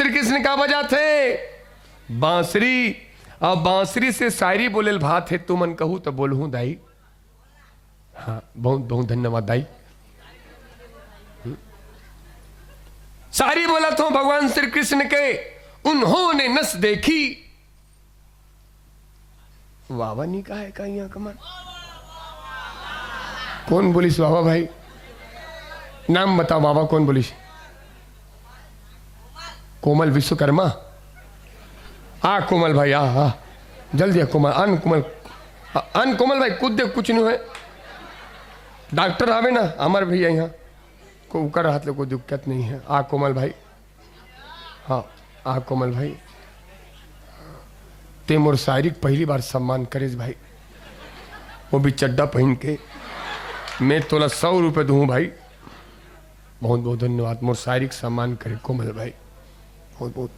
श्री कृष्ण का बजा थे बांसुरी। अब बांसुरी से शायरी बोले भात है तू मन कहू तो बोलूं दाई। हाँ बहुत बहुत धन्यवाद दाई। शायरी बोला तो भगवान श्री कृष्ण के उन्होंने नस देखी। वावा नहीं कहा है का यहाँ कमर कौन बोलिस वावा भाई नाम बताओ वावा कौन बोलिस। कोमल विश्वकर्मा आ कोमल भाई आ जल्दी आ कोमल अन कोमल भाई कूद दे कुछ नहीं है डॉक्टर आवे ना अमर भैया यहाँ को कर हाथ ले कोई दिक्कत नहीं है। आ कोमल भाई हाँ आ कोमल भाई ते मोर शायरिक पहली बार सम्मान करेज भाई वो भी चड्डा पहन के मैं तोला 100 रुपये दूँ भाई। बहुत बहुत धन्यवाद मोर शायरिक सम्मान करे कोमल भाई बहुत बहुत।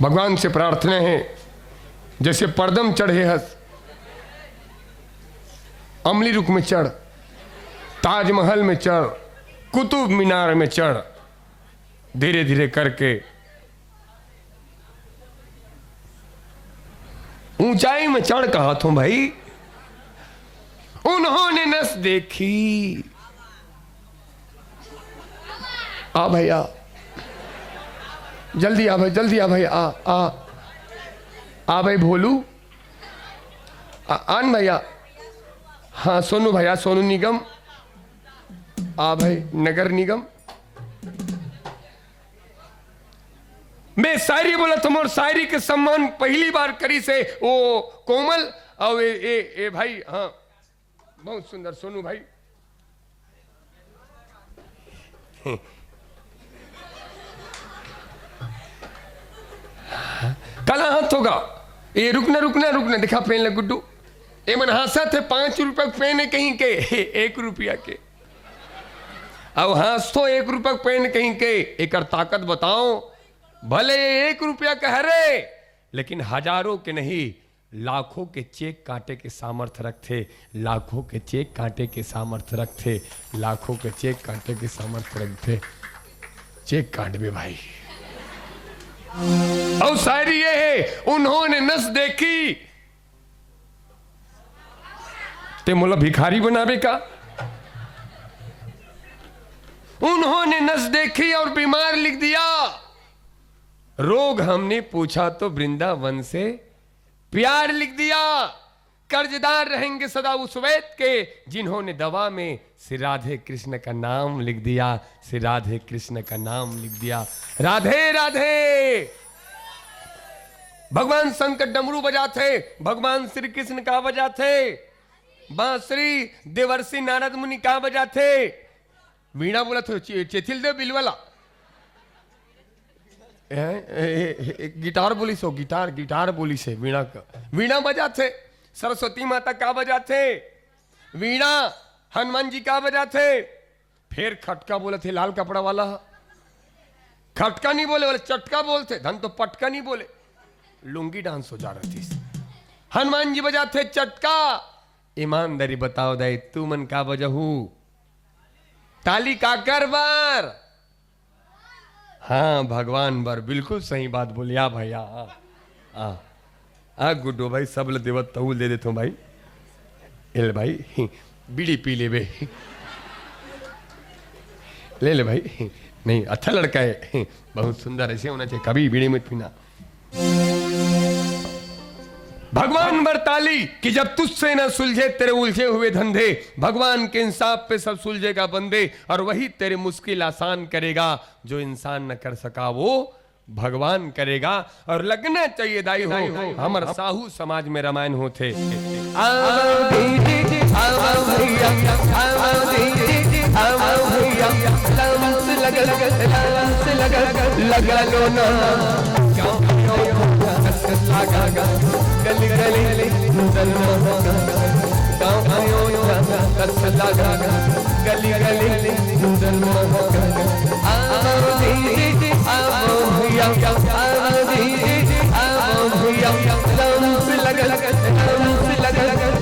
भगवान से प्रार्थना है जैसे परदम चढ़े हस अमली रुख में चढ़ ताजमहल में चढ़ कुतुब मीनार में चढ़ धीरे धीरे करके ऊंचाई में चढ़ कहा था भाई। उन्होंने नस देखी। आ भाई आ जल्दी आ भाई जल्दी आ भाई आ भाई भोलू आन भैया। हाँ सोनू भैया सोनू निगम आ भाई नगर निगम। मैं शायरी बोला तुम और शायरी के सम्मान पहली बार करी से वो कोमल और ए भाई। हाँ बहुत सुंदर सोनू भाई। कल हाथ होगा ये रुकना रुकना रुकना दिखा पेन लग गुड्डू ए मन हासा थे 5 रुपए पेन कहीं के 1 रुपया के अब हास तो 1 रुपये पेन कहीं के एक ताकत बताओ भले 1 रुपया कह रहे लेकिन हजारों के नहीं लाखों के चेक काटे के सामर्थ्य रखते। लाखों के चेक काटे के सामर्थ्य रखते। लाखों के चेक काटे के सामर्थ्य रखते। चेक काट बे भाई। और शायरी ये है उन्होंने नस देखी ते मोला भिखारी बनावे का। उन्होंने नस देखी और बीमार लिख दिया। रोग हमने पूछा तो वृंदावन से प्यार लिख दिया। कर्जदार रहेंगे सदा उस वैद्य के जिन्होंने दवा में श्री राधे कृष्ण का नाम लिख दिया। श्री राधे कृष्ण का नाम लिख दिया। राधे राधे। भगवान शंकर डमरू बजाते भगवान श्री कृष्ण का बजाते। बांसुरी देवर्षि नारद मुनि का बजाते। वीणा बोला तो चेथिल देव बिलवाला गिटार बोली सो गिटार बोली से वीणा का वीणा बजाते। सरस्वती माता का बजाते वीणा। हनुमान जी का बजाते। फिर खटका बोले थे लाल कपड़ा वाला। खटका नहीं बोले बोले चटका बोलते धन तो पटका नहीं बोले। लुंगी डांस हो जा रही थी। हनुमान जी बजाते चटका। ईमानदारी बताओ दाई तू मन का बजहू ताली का कर बार। हाँ भगवान बर बिल्कुल सही बात बोली। आ भाई आ गुड्डो भाई सब ल देवत तहूल दे देता हूँ भाई। ले भाई बीड़ी पी ले बे ले भाई। नहीं अच्छा लड़का है बहुत सुंदर ऐसे होना चाहिए कभी बीड़ी मत पीना। भगवान बरताली कि जब तुझसे न सुलझे तेरे उलझे हुए धंधे। भगवान के इंसाफ पे सब सुलझेगा बंदे और वही तेरे मुश्किल आसान करेगा। जो इंसान न कर सका वो भगवान करेगा। और लगना चाहिए दाई हो हमारे साहू समाज में रामायण होते। लगा लो ना गली गली गाँव आयो लगा गली गली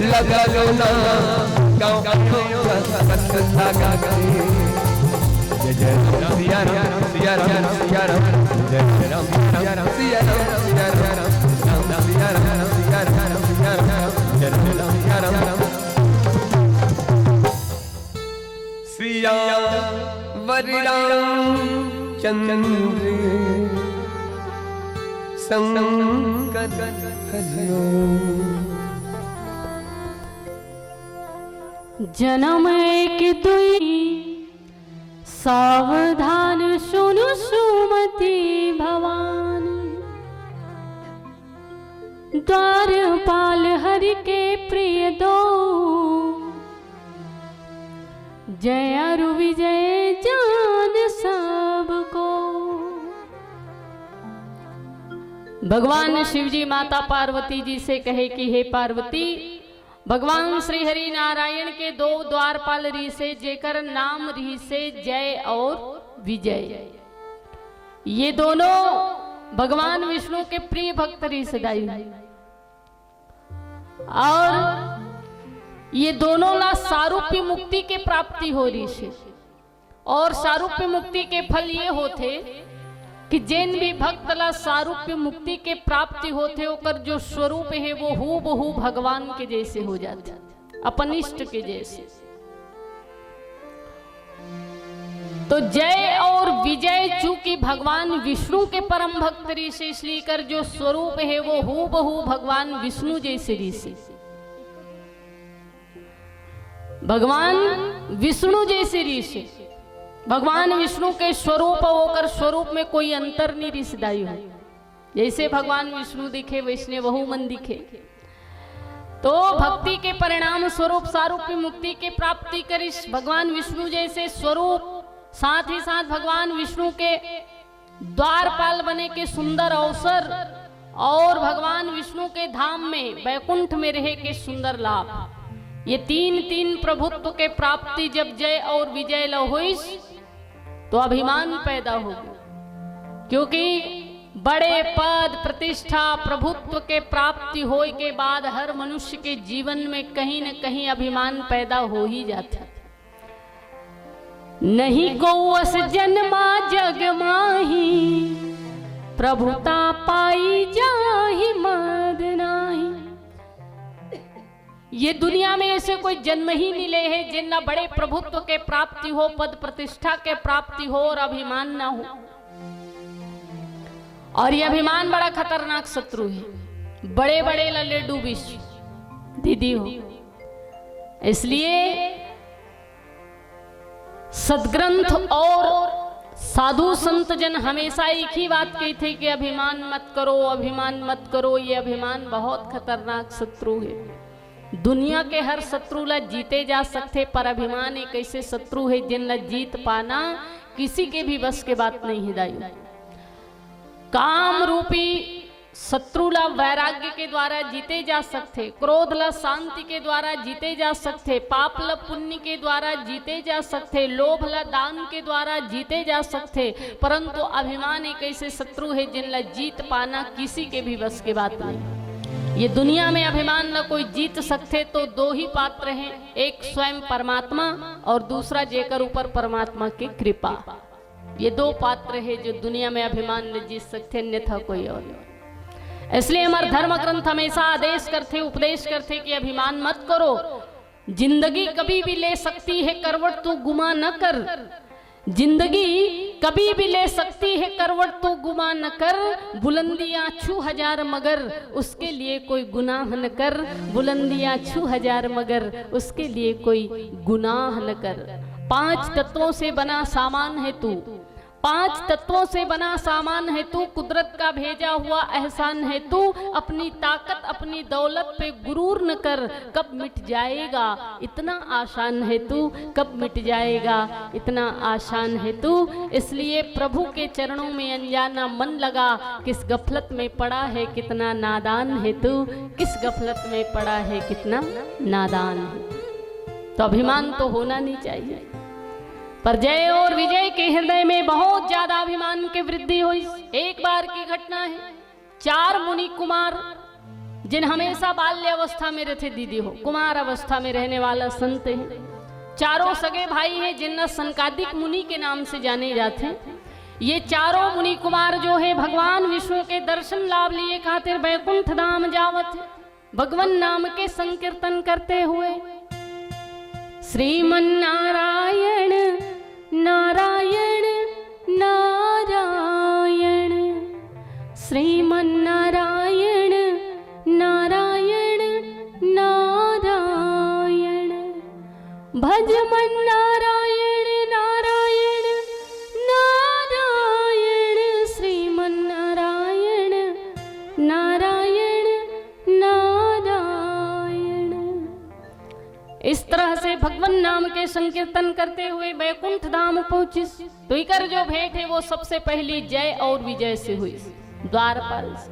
लगा लो ना गाँव आयो लगा। जय जय सिया राम बलराम चंद्र संकट हरियो। जन्म एक दुई सावधान सुनु सुमति भवानी, द्वारपाल हरि के प्रिय दो, जय अरु विजय जान सबको। भगवान शिव जी माता पार्वती जी से कहे कि हे पार्वती, भगवान श्री हरि नारायण के दो द्वारपाल री से जेकर नाम री से जय और विजय, ये दोनों भगवान विष्णु के प्रिय भक्त री से दाई, और ये दोनों ला सारूप्य मुक्ति के प्राप्ति हो रही से। और सारूप्य मुक्ति के फल ये होते कि जिन भी भक्त ला सारूप्य मुक्ति के प्राप्ति होते ओकर जो स्वरूप है वो हूबहू भगवान के जैसे हो जाते, अपन इष्ट के जैसे। तो जय और विजय चूंकि भगवान विष्णु के परम भक्त री से, इसलिए कर जो स्वरूप है वो हूबहू भगवान विष्णु जैसे री से, भगवान विष्णु जैसे री से। भगवान विष्णु के स्वरूप होकर स्वरूप में कोई अंतर नहीं रिश्तेदारी हो। जैसे भगवान विष्णु दिखे वैष्णव बहु मन दिखे। तो भक्ति के परिणाम स्वरूप सारूप्य मुक्ति के प्राप्ति करिस भगवान विष्णु जैसे स्वरूप, साथ ही साथ भगवान विष्णु के द्वारपाल बने के सुंदर अवसर, और भगवान विष्णु के धाम में वैकुंठ में रहे के सुंदर लाभ, ये तीन तीन प्रभुत्व के प्राप्ति जब जय और विजय ल होइस तो अभिमान पैदा होगा। क्योंकि बड़े पद प्रतिष्ठा प्रभुत्व के प्राप्ति होए के बाद हर मनुष्य के जीवन में कहीं न कहीं अभिमान पैदा हो ही जाता। नहीं गौअस जन्मा जग माही, प्रभुता पाई जाहि मद नाही। ये दुनिया में ऐसे कोई जन्म ही मिले हैं जिनका बड़े प्रभुत्व के प्राप्ति हो, पद प्रतिष्ठा के प्राप्ति हो और अभिमान ना हो। और ये अभिमान बड़ा खतरनाक शत्रु है, बड़े बड़े लल्ले डूबिश दीदी हो। इसलिए सदग्रंथ और साधु संत जन हमेशा एक ही बात कहते थे कि अभिमान मत करो, अभिमान मत करो। ये अभिमान बहुत खतरनाक शत्रु है। दुनिया के हर शत्रु ला जीते जा सकते, पर अभिमान एक ऐसे शत्रु है जिन ला जीत पाना किसी के भी बस के बात नहीं है। काम रूपी शत्रु ला वैराग्य के द्वारा जीते जा सकते, क्रोध ला शांति के द्वारा जीते जा सकते, पाप ला पुण्य के द्वारा जीते जा सकते, लोभ ला दान के द्वारा जीते जा सकते, परंतु अभिमान एक ऐसे शत्रु है जिन ला जीत पाना किसी के भी बस के बात नहीं। ये दुनिया में अभिमान न कोई जीत सकते तो दो ही पात्र हैं, एक स्वयं परमात्मा और दूसरा जेकर ऊपर परमात्मा की कृपा। ये दो पात्र है जो दुनिया में अभिमान न जीत सकते, अन्यथा कोई और नहीं। इसलिए हमारे धर्म ग्रंथ हमेशा आदेश करते, उपदेश करते कि अभिमान मत करो। जिंदगी कभी भी ले सकती है करवट, तू गुमा न कर। जिंदगी कभी भी ले सकती है करवट, तो गुमा न कर। बुलंदियां छू हजार मगर उसके लिए कोई गुनाह न कर। बुलंदियां छू हजार मगर उसके लिए कोई गुनाह न कर। 5 तत्वों से बना सामान है तू, 5 तत्वों से बना सामान है तू। कुदरत का भेजा हुआ एहसान है तू। अपनी ताकत अपनी दौलत पे गुरूर न कर। कब मिट जाएगा इतना आसान है तू, कब मिट जाएगा इतना आसान है तू। इसलिए प्रभु के चरणों में अनजाना मन लगा। किस गफलत में पड़ा है कितना नादान है तू, किस गफलत में पड़ा है कितना नादान है। तो अभिमान तो होना नहीं चाहिए, पर जय और विजय के हृदय में बहुत ज्यादा अभिमान की वृद्धि हुई। एक बार की घटना है, 4 मुनि कुमार जिन हमेशा बाल्य अवस्था में रहते, दीदी हो कुमार अवस्था में रहने वाला संत है। चारों सगे भाई हैं जिनका सनकादिक मुनि के नाम से जाने जाते हैं। ये चारों मुनि कुमार जो है भगवान विष्णु के दर्शन लाभ लिए खातिर वैकुंठ धाम जावत है, भगवान नाम के संकीर्तन करते हुए। श्रीमन नारायण नारायण नारायण श्रीमन्नारायण नारायण नारायण भज मन नारायण नारायण नारायण श्रीमन्नारायण नारायण नारायण। इस तरह से भगवान नाम के संकीर्तन करते हुए बैकुंठ धाम पहुंचिस। तुइकर जो भेंट है वो सबसे पहली जय और विजय से हुई, द्वारपाल से।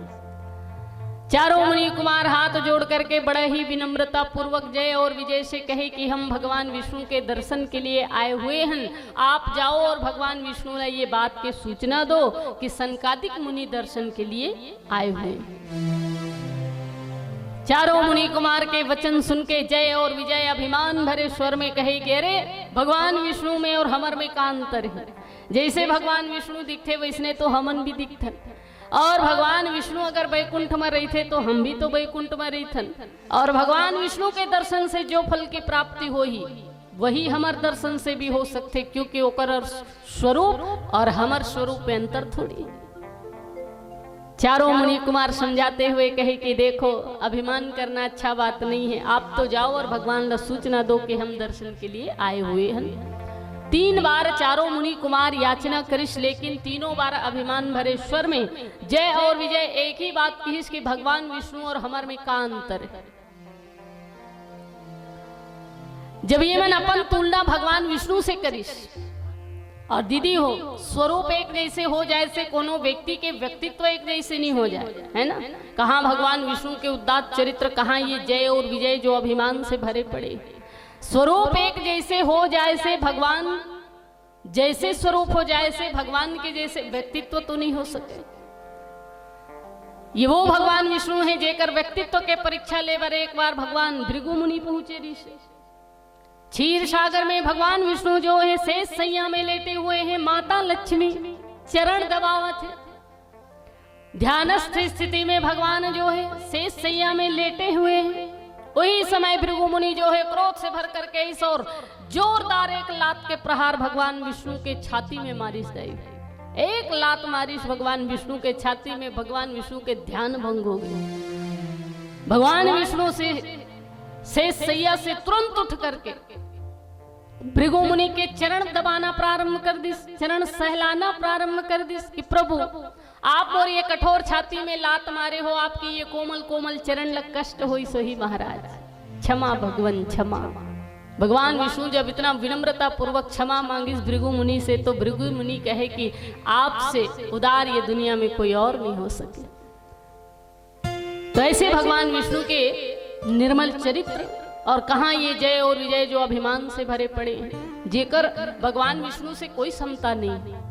चारों मुनि कुमार हाथ जोड़ करके बड़े ही विनम्रता पूर्वक जय और विजय से कहे कि हम भगवान विष्णु के दर्शन के लिए आए हुए हैं, आप जाओ और भगवान विष्णु ने ये बात की सूचना दो कि सनकादिक मुनि दर्शन के लिए आए हुए हैं। चारों मुनि कुमार के वचन सुन के जय और विजय अभिमान भरे स्वर में कहे कि अरे भगवान विष्णु में और हमर में का अंतर है। जैसे भगवान विष्णु दिखते वैसने तो हमन भी दिखते, और भगवान विष्णु अगर बैकुंठ में रही थे तो हम भी तो बैकुंठ में रही थन, और भगवान विष्णु के दर्शन से जो फल की प्राप्ति होही वही हमार दर्शन से भी हो सकते, क्योंकि ओकर स्वरूप और हमार स्वरूप में अंतर थोड़ी। चारों मुनि कुमार समझाते हुए कहे कि देखो अभिमान करना अच्छा बात नहीं है, आप तो जाओ और भगवान को सूचना दो कि हम दर्शन के लिए आए हुए हैं। 3 बार चारों मुनि कुमार याचना करिस, लेकिन तीनों बार अभिमान भरे स्वर में जय और विजय एक ही बात कहिस कि भगवान विष्णु और हमार में का अंतर है। जब ये मन अपन तुलना भगवान विष्णु से करिस और दीदी हो स्वरूप एक जैसे हो जाए से कोनो व्यक्ति के व्यक्तित्व एक जैसे नहीं हो जाए, है ना। कहाँ भगवान विष्णु के उदात्त चरित्र, कहाँ ये जय और विजय जो अभिमान से भरे पड़े। स्वरूप एक जैसे हो जाए से भगवान जैसे स्वरूप हो जाए से भगवान के जैसे व्यक्तित्व तो नहीं हो सके। ये वो भगवान विष्णु है जेकर व्यक्तित्व के परीक्षा लेवर एक बार भगवान भृगु मुनि पहुंचे ऋषि। क्षीर सागर में भगवान विष्णु जो है शेष सैया में लेटे हुए हैं, माता लक्ष्मी चरण दबावत है। ध्यानस्थ स्थिति में भगवान जो है शेष सैया में लेटे हुए हैं। वही समय भृगु मुनि जो है क्रोध से भर करके इस और जोरदार एक लात के प्रहार भगवान विष्णु के छाती में मारिश गई। एक लात मारिश भगवान विष्णु के छाती में, भगवान विष्णु के ध्यान भंग हो गए। भगवान विष्णु से शेष सैया से तुरंत उठ करके भृगु मुनि के चरण दबाना प्रारंभ कर दिस, चरण सहलाना प्रारंभ कर दिस कि प्रभु आप और ये कठोर छाती में लात मारे हो, आपकी ये कोमल कोमल चरण लग कष्ट होई सही महाराज, क्षमा भगवान क्षमा। भगवान विष्णु जब इतना विनम्रता पूर्वक क्षमा मांगी भृगु मुनि से, तो भृगु मुनि कहे कि आपसे उदार ये दुनिया में कोई और नहीं हो सके। तो ऐसे भगवान विष्णु के निर्मल चरित्र और कहाँ ये जय और विजय जो अभिमान से भरे पड़े हैं, जेकर भगवान विष्णु से कोई समता नहीं।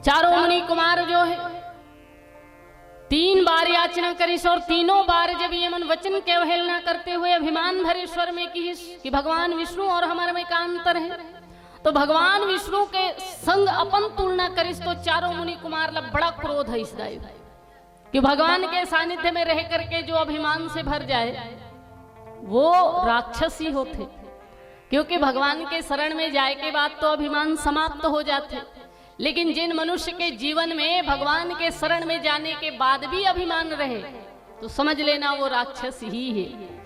चारों मुनि कुमार जो है 3 बार याचना करिस और तीनों बार जब ये मन वचन के अवहेलना करते हुए अभिमान भरे स्वर में कहिस कि भगवान विष्णु और हमारे में का अंतर है, तो भगवान विष्णु के संग अपन तुलना करिस तो चारों मुनि कुमार ला बड़ा क्रोध है इस दाई कि भगवान के सानिध्य में रह करके जो अभिमान से भर जाए वो राक्षस ही होते, क्योंकि भगवान के शरण में जाए के बाद तो अभिमान समाप्त हो जाते। लेकिन जिन मनुष्य के जीवन में भगवान के शरण में जाने के बाद भी अभिमान रहे तो समझ लेना वो राक्षस ही है।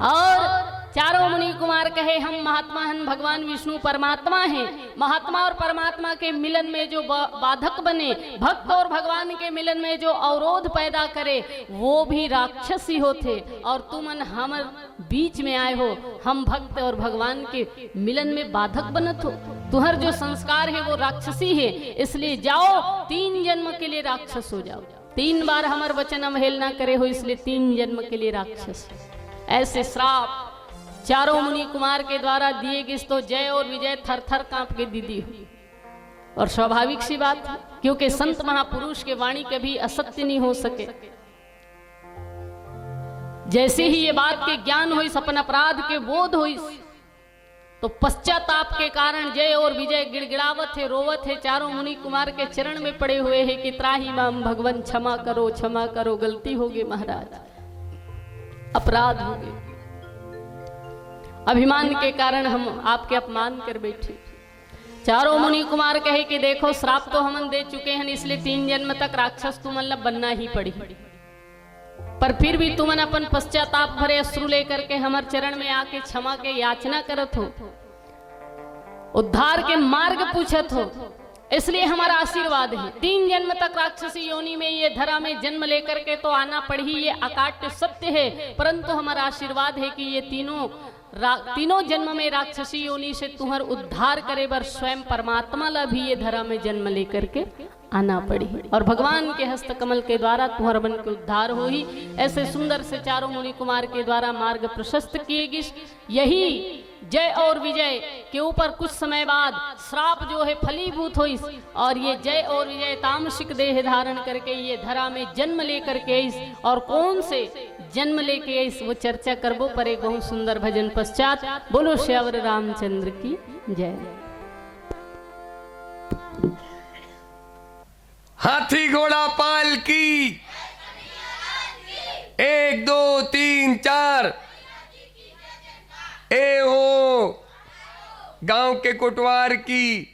और चारों मुनि कुमार कहे हम महात्मा हैं, भगवान विष्णु परमात्मा हैं। महात्मा और परमात्मा के मिलन में जो बाधक बने, भक्त और भगवान के मिलन में जो अवरोध पैदा करे वो भी राक्षस ही होते। और तुम हम बीच में आए हो, हम भक्त और भगवान के मिलन में बाधक बनत हो। तुहर जो संस्कार है वो राक्षसी है, इसलिए जाओ 3 जन्म के लिए राक्षस हो जाओ। 3 बार हमार वचन अवहेलना करे हो, इसलिए 3 जन्म के लिए राक्षस। ऐसे श्राप चारों मुनि कुमार के द्वारा दिए गए तो जय और विजय थर थर कांप के दीदी हुई। और स्वाभाविक सी बात है, क्योंकि संत महापुरुष के वाणी कभी असत्य नहीं हो सके। जैसे ही ये बात के ज्ञान हुई, अपन अपराध के बोध हुई, तो पश्चाताप के कारण जय और विजय गिड़गिड़ावत है, रोवत है, चारों मुनि कुमार के चरण में पड़े हुए हैं कि त्राही माम भगवान क्षमा करो, गलती हो गई महाराज, अपराध हो गए, अभिमान के कारण हम आपके अपमान कर बैठे। चारों मुनि कुमार कहे कि देखो श्राप तो हम दे चुके हैं, इसलिए 3 जन्म तक राक्षस तुम मतलब बनना ही पड़ी, पर फिर भी तुमन अपन पश्चाताप भरे अश्रु लेकर के हमारे चरण में आके क्षमा के याचना करत हो, उद्धार के मार्ग पूछत हो, इसलिए हमारा आशीर्वाद है। 3 जन्म तक राक्षसी योनि में ये धरा में जन्म लेकर के तो आना पड़ी, ये अकाट्य सत्य है, परंतु हमारा आशीर्वाद है कि ये तीनों जन्म में राक्षसी योनि से तुम्हार उद्धार करे बर स्वयं परमात्मा ला भी ये धरा में जन्म लेकर के आना पड़ी, और भगवान के हस्त कमल के द्वारा तुम्हारा बन के उद्धार हो ही। ऐसे सुंदर से चारों मुनि कुमार के द्वारा मार्ग प्रशस्त किए गए। यही जय और विजय के ऊपर कुछ समय बाद श्राप जो है फलीभूत हुई, और ये जय और विजय तामसिक देह धारण करके ये धरा में जन्म लेकर के इस, और कौन से जन्म लेके इस वो चर्चा करबो परे बहुत सुंदर भजन पश्चात। बोलो श्यावर रामचंद्र की जय। हाथी घोड़ा पाल की 1 2 3 4 ए हो गांव के कोटवार की।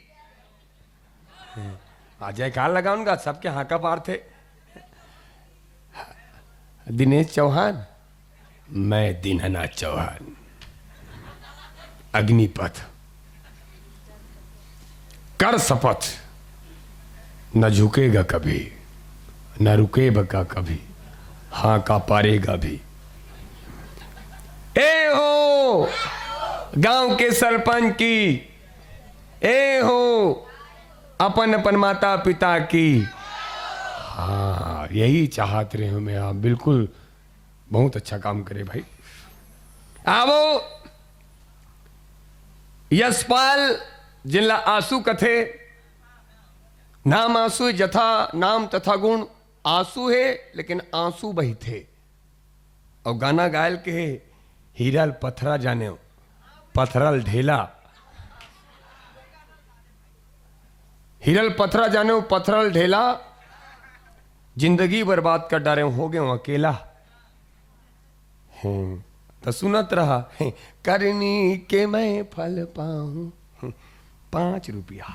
आज जयकार लगाऊंगा, सबके हाका पार थे। दिनेश चौहान, मैं दीननाथ चौहान, अग्निपथ, कर शपथ न झुकेगा कभी, न रुकेगा कभी, हाँ का पारेगा भी। ए हो गांव के सरपंच की, ए हो अपन अपन माता पिता की। हाँ यही चाहत रहे हो मैं, आप बिल्कुल बहुत अच्छा काम करे भाई। आवो यशपाल जिनला आंसू कथे, नाम आंसू जथा नाम तथा गुण, आंसू है लेकिन आंसू बही थे, और गाना गायल के है हीरल पथरा जाने पथरल ढेला, हिरल पथरा जाने पथरल ढेला, जिंदगी बर्बाद कर डारे हो गए अकेला। तो सुनत रहा करनी के मैं फल पाऊं 5 रुपया।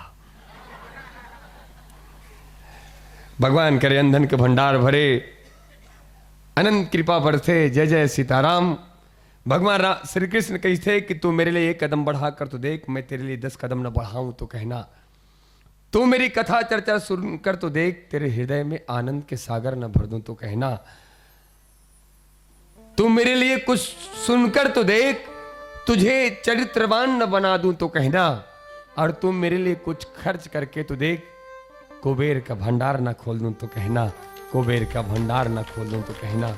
भगवान करे अंधन के भंडार भरे, अनंत कृपा बरसे, जय जय सीताराम। भगवान श्री कृष्ण कही थे कि तू मेरे लिए 1 कदम बढ़ा कर तो देख, मैं तेरे लिए 10 कदम न बढ़ाऊं तो कहना। तू मेरी कथा चर्चा सुन कर तो देख, तेरे हृदय में आनंद के सागर न भर दूं तो कहना। तू मेरे लिए कुछ सुनकर तो देख, तुझे चरित्रवान न बना दूं तो कहना। और तुम मेरे लिए कुछ खर्च करके तो देख, कुबेर का भंडार न खोल दूं तो कहना। कुबेर का भंडार न खोल दूं तो कहना।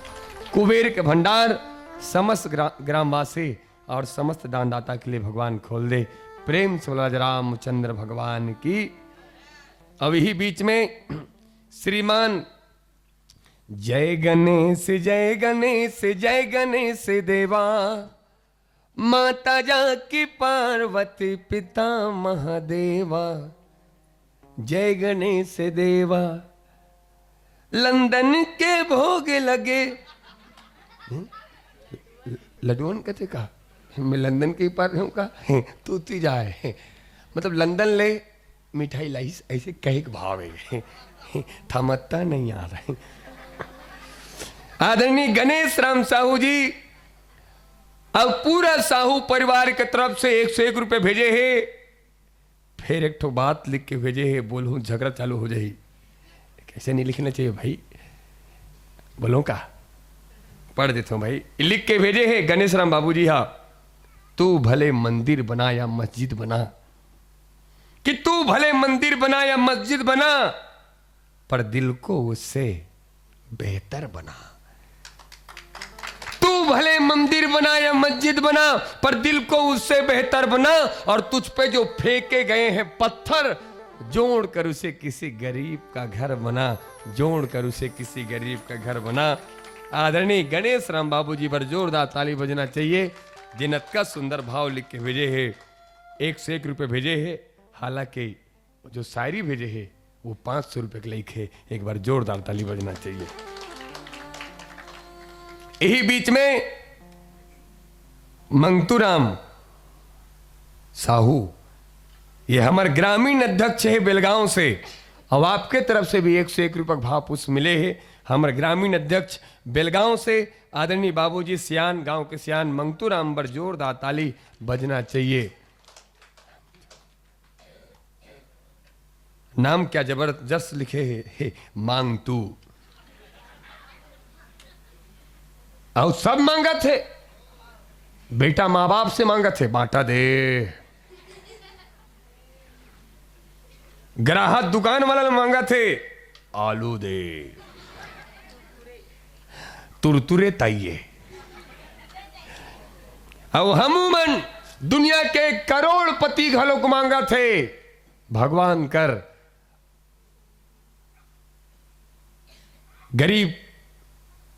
कुबेर के भंडार समस्त ग्रामवासी और समस्त दानदाता के लिए भगवान खोल दे। प्रेम से बोला रामचंद्र भगवान की। अब ही बीच में श्रीमान जय गणेश जय गणेश जय गणेश देवा, माता जाकी पार्वती पिता महादेवा। जय गणेश देवा लंदन के भोग लगे। लडुअन कहते का मैं लंदन के पार हूँ का तू जाए, मतलब लंदन ले मिठाई लाई, ऐसे कहे के भाव है, थमत्ता नहीं आ रहा है। आदरणीय गणेश राम साहू जी अब पूरा साहू परिवार के तरफ से 101 रुपए भेजे है। फिर एक ठो बात लिख के भेजे है, बोलूं झगड़ा चालू हो जाए। कैसे नहीं लिखना चाहिए भाई, बोलो का पढ़ देता हूं भाई। लिख के भेजे है गणेश राम बाबू जी। हाँ, तू भले मंदिर बना या मस्जिद बना, कि तू भले मंदिर बना या मस्जिद बना, पर दिल को उससे बेहतर बना। तू भले मंदिर बना या मस्जिद बना, पर दिल को उससे बेहतर बना। और तुझ पे जो फेंके गए हैं पत्थर, जोड़ कर उसे किसी गरीब का घर बना। जोड़ कर उसे किसी गरीब का घर बना। आदरणीय गणेश राम बाबू जी पर जोरदार ताली बजना चाहिए, जिन्हत का सुंदर भाव लिख के भेजे है। 101 रुपए भेजे है। हालांकि जो शायरी भेजे है वो 500 रुपए के लिखे। एक बार जोरदार ताली बजना चाहिए। यही बीच में मंगतूराम साहू ये हमारे ग्रामीण अध्यक्ष है बेलगांव से, और आपके तरफ से भी 101 रुपये भाव पुष्प मिले हैं हमारे ग्रामीण अध्यक्ष बेलगांव से आदरणीय बाबूजी सियान, गांव के सियान मंगतू राम पर जोरदार ताली बजना चाहिए। नाम क्या जबरदस्त लिखे है, मांगतू। और सब मांगा थे, बेटा माँ बाप से मांगा थे, बाटा दे। ग्राहक दुकान वाला ने मांगा थे, आलू दे। तुरतुरे ताइये। अब हमूमन दुनिया के करोड़पति घलों को मांगा थे, भगवान कर गरीब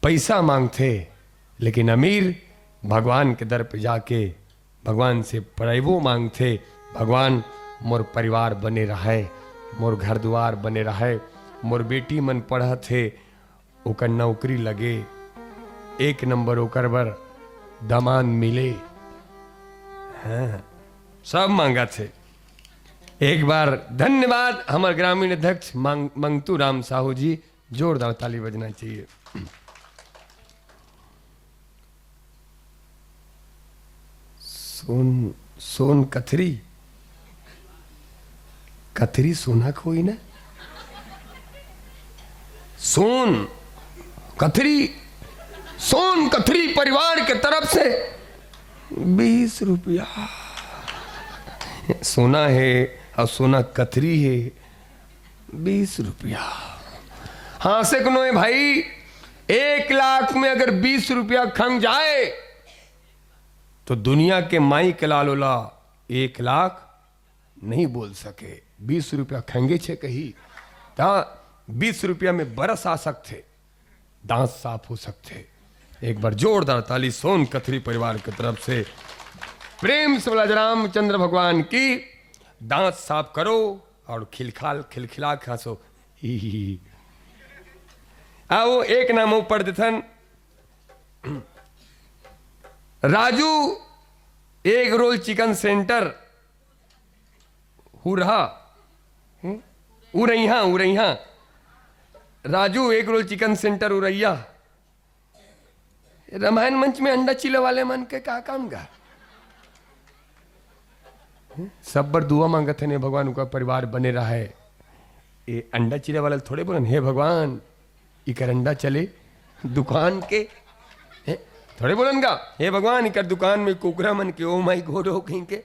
पैसा मांगते, लेकिन अमीर भगवान के दर पे जाके भगवान से प्रेमो मांगते, भगवान मोर परिवार बने रहे, मोर घर द्वार बने रहे, मोर बेटी मन पढ़ा थे, ओकर नौकरी लगे, 1 नंबर ओकर बर दामाद मिले। हाँ, सब मांगा थे। एक बार धन्यवाद हमारे ग्रामीण अध्यक्ष मंगतू राम साहू जी, जोरदार ताली बजना चाहिए। सोन कथरी, कथरी सोना कोई ना, सोन कथरी परिवार के तरफ से 20 रुपया सोना है और सोना कथरी है, 20 रुपया। हाँ से कनो है भाई, 1 लाख में अगर 20 रुपया खंग जाए तो दुनिया के माई के लालोला 1 लाख नहीं बोल सके। 20 रुपया खंगे छे कही, 20 रुपया में बरस आ सकते, दांत साफ हो सकते। एक बार जोरदार ताली सोन कथरी परिवार की तरफ से। प्रेम से बोला रामचंद्र भगवान की, दांत साफ करो और खिलखिला खासो। आओ एक नाम ऊपर देथन, Raju egg roll chicken centre Auraiya, Raju egg roll chicken centre Auraiya. Ramayan मंच में अंडा चिल्ले वाले मन के का काम गा, सब बर दुआ मांगत है ने भगवान उनका परिवार बने रहा है। ये अंडा चिल्ले वाले थोड़े बोलन, हे भगवान इकर अंडा चले दुकान के, थोड़े बोलन गा, हे भगवान इकर दुकान में कुकरा मन के, ओ माई गॉड हो कहीं के,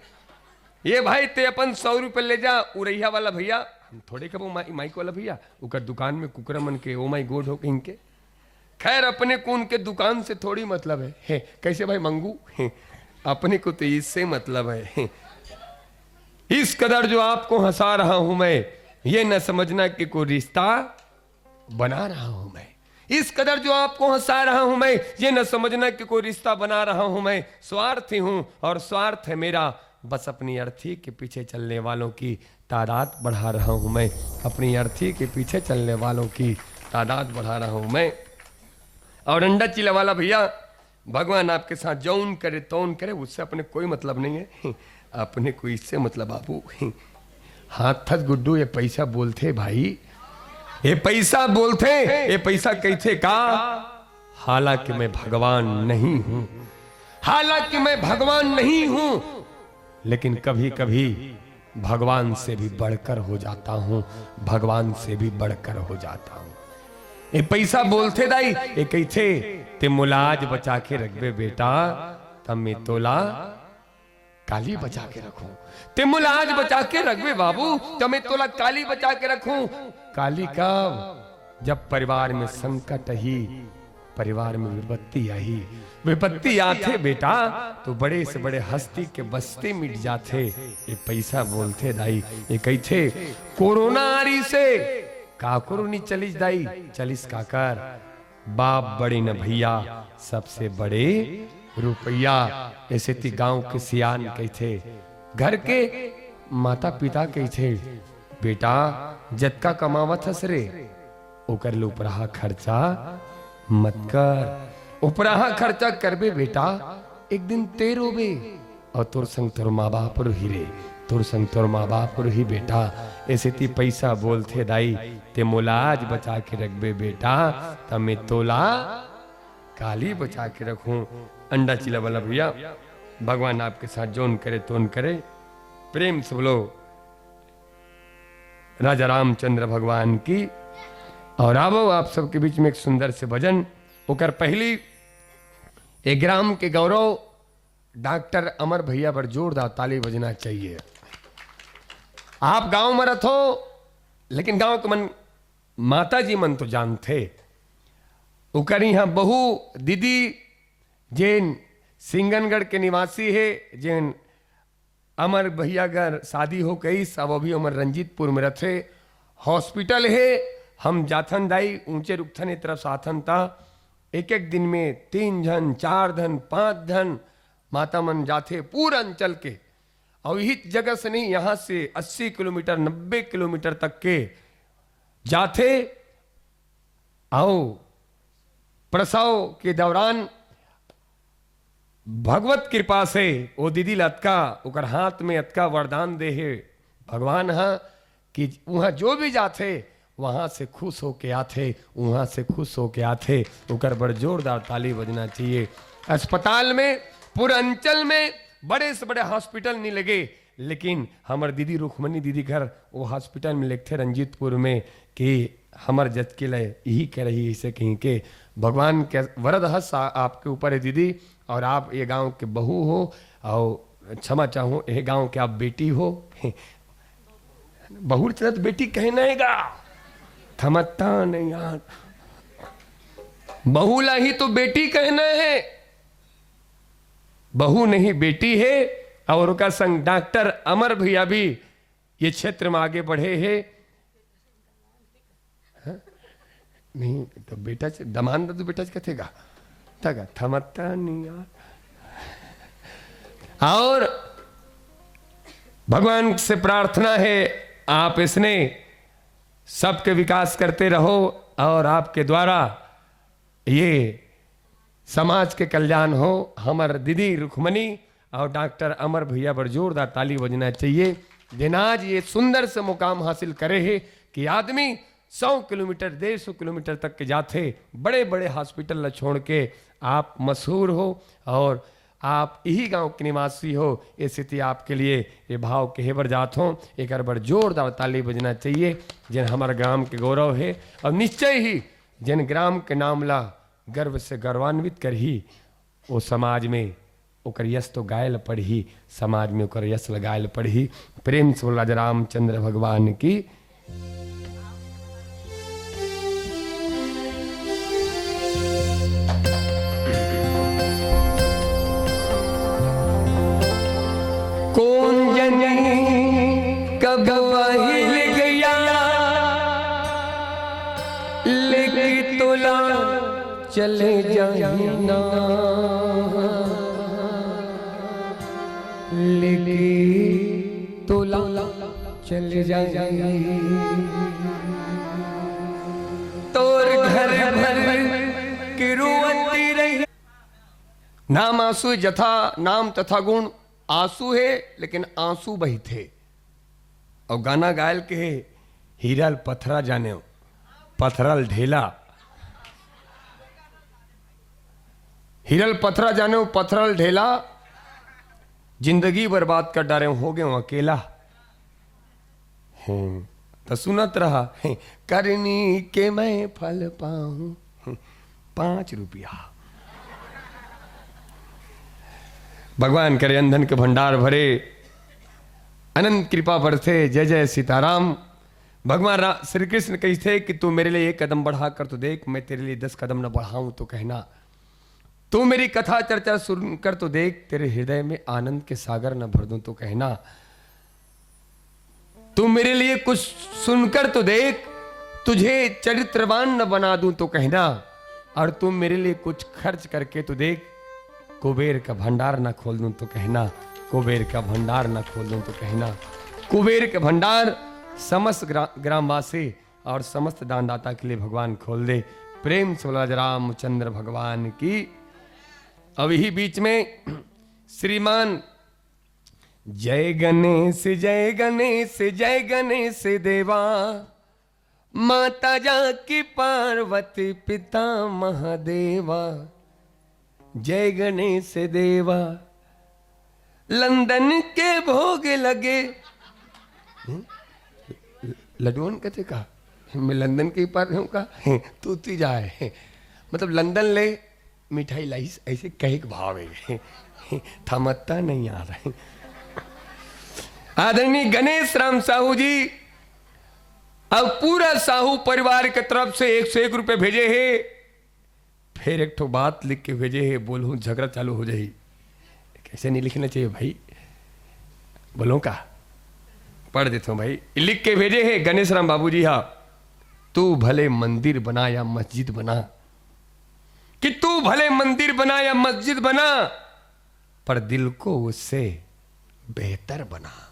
ये भाई ते अपन 100 रुपये ले जा उरैया वाला भैया, हम थोड़े कबो माइक वाला भैया, उकर दुकान में कुकरा मन के, ओ माई गॉड हो कहीं के। खैर अपने को उनके दुकान से थोड़ी मतलब है, कैसे भाई मंगू, अपने को तो इससे मतलब है। इस कदर जो आपको हंसा रहा हूं मैं, ये न समझना कि कोई रिश्ता बना रहा हूं मैं। इस कदर जो आपको हंसा रहा हूं मैं, ये न समझना कि कोई रिश्ता बना रहा हूं मैं। स्वार्थी हूं और स्वार्थ है मेरा, बस अपनी अर्थी के पीछे चलने वालों की तादाद बढ़ा रहा हूं मैं। अपनी अर्थी के पीछे चलने वालों की तादाद बढ़ा रहा हूं मैं। और अंडा चिल्ला वाला भैया, भगवान आपके साथ जौन करे तौन करे, उससे अपने कोई मतलब नहीं है, अपने को इससे मतलब बाबू। हाथ थस गुड्डू, ये पैसा बोलते भाई, ये पैसा बोलते, ये पैसा कहते का, हालांकि मैं भगवान नहीं हूं, हालांकि मैं भगवान नहीं हूं, लेकिन कभी कभी भगवान से भी बढ़कर हो जाता हूं, भगवान से भी बढ़कर हो जाता हूं। ये पैसा बोलते दाई, ये कहते ते मुलाज बचा के रखबे बेटा, तब मैं तोला काली बचा के रखूं। ते मुलाज बचा के रखबे बाबू, तब मैं तोला काली बचा के रखूं। काली कब? जब परिवार में संकट ही, परिवार में विपत्ति आई। विपत्ति आते बेटा तो बड़े से बड़े हस्ती के बस्ते मिट जाते। ये पैसा बोलते दाई, ये कहते कोरोना आरी से काकुरुनी चलिस दाई, चलिस काकर, बाप बड़े न भैया, सबसे बड़े रुपया। ऐसे ती गांव के सियान कहते, घर के माता पिता कहते, बेटा जतका कमावत हस रे, ओकर ले उपराहा खर्चा मत कर। उपराहा खर्चा करबे बेटा, एक दिन तेरो बे और तोर संग तोर माँ बाप रो हिरे। तुर संग तुर माँ बाप रही बेटा, ऐसे ती पैसा बोलते दाई ते मोलाज बचा के रखबे बेटा, तमे तोला काली बचा के रखूं। अंडा चिला वाला भैया, भगवान आपके साथ जोन करे तोन करे। प्रेम से बोलो राजा रामचंद्र भगवान की। और आवो आप सबके बीच में एक सुंदर से भजन होकर पहली एक ग्राम के गौरव डॉक्टर अमर भैया पर जोरदार ताली बजना चाहिए। आप गांव में रहो लेकिन गांव के मन माता जी मन तो जानते। उकर यहाँ बहु दीदी जैन सिंगनगढ़ के निवासी है, जैन अमर भैया घर शादी हो गई, सब अभी अमर रंजीतपुर में रथे। हॉस्पिटल है, हम जाथन दाई ऊंचे रुकथन की तरफ साथन था। एक एक दिन में 3 जन 4 जन 5 जन माता मन जाते पूरा अंचल के। और यही जगह से नहीं, यहां से 80 किलोमीटर 90 किलोमीटर तक के जाते। आओ प्रसव के दौरान भगवत कृपा से वो दीदी लतका उकर हाथ में अतका वरदान दे है भगवान। हाँ कि वहां जो भी जाते वहां से खुश होके आते, वहां से खुश होके आते। उकर बड़ जोरदार ताली बजना चाहिए। अस्पताल में पूरे अंचल में बड़े से बड़े हॉस्पिटल नहीं लगे, लेकिन हमार दीदी रुक्मणी दीदी घर वो हॉस्पिटल में लिखते रंजीतपुर में कि हमार जज के लिए यही कह रही इसे कहीं के भगवान के वरद हस आपके ऊपर है दीदी। और आप ये गांव के बहू हो और क्षमा चाहूँ ये गांव के आप बेटी हो। बहू चलत बेटी कहना हैगा थमत्ता नहीं यार, बहू ला ही तो बेटी कहना है, बहू नहीं बेटी है। और उनका संग डॉक्टर अमर भैया भी ये क्षेत्र में आगे बढ़े हैं। नहीं तो बेटा दमान तो बेटा कथेगा तगा थमत्ता नहीं यार। और भगवान से प्रार्थना है आप इसने सबके विकास करते रहो और आपके द्वारा ये समाज के कल्याण हो। हमार दीदी रुक्मणी और डॉक्टर अमर भैया पर जोरदार ताली बजना चाहिए, जिनाज ये सुंदर से मुकाम हासिल करे है कि आदमी 100 किलोमीटर 150 किलोमीटर तक के जाते बड़े बड़े हॉस्पिटल न छोड़ के आप मशहूर हो और आप यही गांव के निवासी हो। ये स्थिति आपके लिए ये भाव के हेबर जात हो। एक बार जोरदार ताली बजना चाहिए जिन हमारे ग्राम के गौरव है। और निश्चय ही जिन ग्राम के नाम ला गर्व से गौरवान्वित कर ही वो समाज में ओकर यश तो गायल पढ़ी, समाज में ओकर यश लगायल पढ़ी। प्रेम से राजा रामचंद्र भगवान की। कौन जाने कब हिल गया लेके तोला चले जाना, लेके तोला चले जाए तोर घर भर की रुवती रही। नाम आंसू जथा नाम तथा गुण आंसू है लेकिन आंसू बही थे। और गाना गायल के है हीरल पथरा जाने पथरल ढेला, हीरल पथरा जाने पथरल ढेला, जिंदगी बर्बाद कर डारे हो गए अकेला। तो सुनत रहा करनी के मैं फल पाऊं 5 रुपया। भगवान करे अंधन के भंडार भरे, अनंत कृपा बरसे, जय जय सीताराम। भगवान श्री कृष्ण कही थे कि तू मेरे लिए 1 कदम बढ़ा कर तो देख, मैं तेरे लिए 10 कदम न बढ़ाऊं तो कहना। तू मेरी कथा चर्चा सुनकर तो देख, तेरे हृदय में आनंद के सागर न भर दूं तो कहना। तू मेरे लिए कुछ सुनकर तो देख, तुझे चरित्रवान न बना दूं तो कहना। और तुम मेरे लिए कुछ खर्च करके तो देख, कुबेर का भंडार न खोल दूं तो कहना, कुबेर का भंडार न खोल दूं तो कहना। कुबेर के भंडार समस्त ग्रामवासी और समस्त दानदाता के लिए भगवान खोल दे। प्रेम से बोला रामचंद्र भगवान की। अब यही बीच में श्रीमान जय गणेश जय गणेश जय गणेश देवा, माता जाकी पार्वती पिता महादेवा। जय गणेश देवा, लंदन के भोग लगे। लडुअन कहते का मैं लंदन के पार हूँ का तू जाए, मतलब लंदन ले मिठाई लाई, ऐसे कहे के भाव है, थमत्ता नहीं आ रहा है। आदरणीय गणेश राम साहू जी अब पूरा साहू परिवार के तरफ से 101 रुपए भेजे है। फिर एक ठो बात लिख के भेजे है, बोलूं झगड़ा चालू हो जाए, कैसे नहीं लिखना चाहिए भाई, बोलो का पढ़ देता हूं भाई। लिख के भेजे है गणेश राम बाबू जी, हाँ तू भले मंदिर बना या मस्जिद बना, कि तू भले मंदिर बना या मस्जिद बना, पर दिल को उससे बेहतर बना।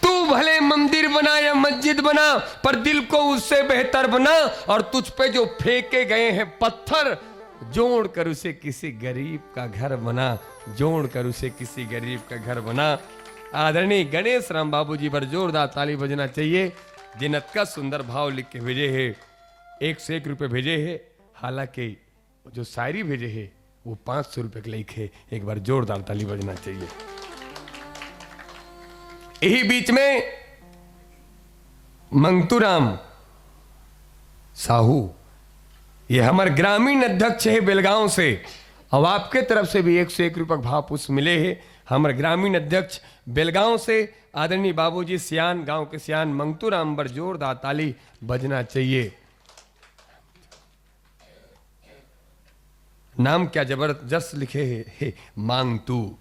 तू भले मंदिर बना या मस्जिद बना, पर दिल को उससे बेहतर बना। और तुझ पे जो फेंके गए हैं पत्थर, जोड़ कर उसे किसी गरीब का घर बना, जोड़ कर उसे किसी गरीब का घर बना। आदरणीय गणेश राम बाबू जी पर जोरदार ताली बजना चाहिए, जिन्नत का सुंदर भाव लिख के भेजे है। 101 रुपए भेजे है, हालांकि जो शायरी भेजे है वो 500 रुपए के लिखे। एक बार जोरदार ताली बजना चाहिए। यही बीच में मंगतूराम साहू, ये हमारे ग्रामीण अध्यक्ष है बेलगांव से, अब आपके तरफ से भी 101 रुपए भाव पुष्प मिले हैं। हमारे ग्रामीण अध्यक्ष बेलगांव से आदरणीय बाबूजी सियान, गांव के सियान मंगतूराम पर जोरदार ताली बजना चाहिए। नाम क्या जबरदस्त लिखे है, मांग तू।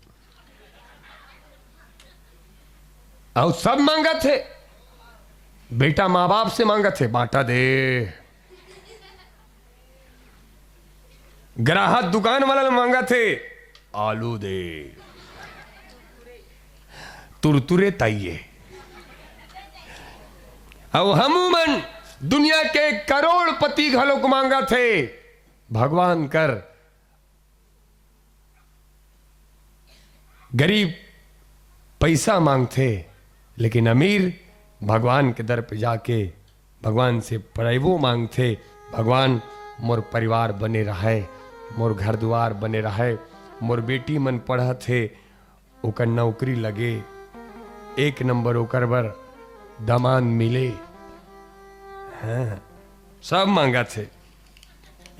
और सब मांगा थे, बेटा मां बाप से मांगा थे, बांटा दे। ग्राहक दुकान वाला ने मांगा थे, आलू दे। तुरतुरे ताइये। अब हमूमन दुनिया के करोड़पति घलों को मांगा थे, भगवान कर। गरीब पैसा मांगते, लेकिन अमीर भगवान के दर पे जाके भगवान से प्रेमो मांगते, भगवान मोर परिवार बने रहे, मोर घर द्वार बने रहे, मोर बेटी मन पढ़ा थे, ओकर नौकरी लगे, 1 नंबर ओकर बर दामाद मिले, हाँ सब मांगा थे।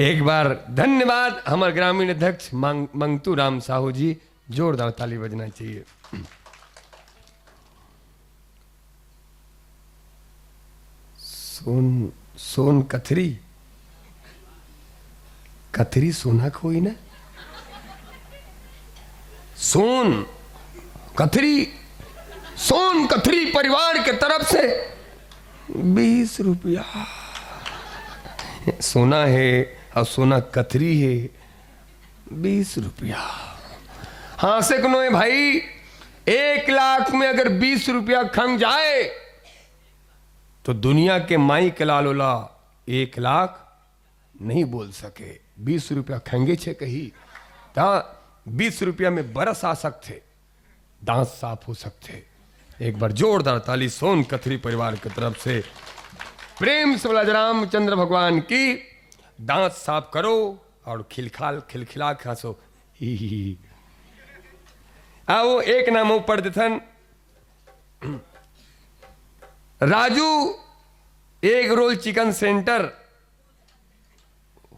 एक बार धन्यवाद हमारे ग्रामीण अध्यक्ष मंगतूराम साहू जी, जोरदार ताली बजना चाहिए। सोन कथरी, कथरी सोना कोई ना, सोन कथरी परिवार के तरफ से 20 रुपया सोना है और सोना कथरी है, 20 रुपया। हाँ से कनो है भाई, 1 लाख में अगर 20 रुपया खंग जाए तो दुनिया के माई के लालोला 1 लाख नहीं बोल सके। 20 रुपया खंगे छे कही, 20 रुपया में बरस आ सकते, दांत साफ हो सकते। एक बार जोरदार ताली सोन कथरी परिवार की तरफ से। प्रेम से बोला रामचंद्र भगवान की, दांत साफ करो और खिलखिला खासो। आओ एक नाम ऊपर देथन, Raju egg roll chicken centre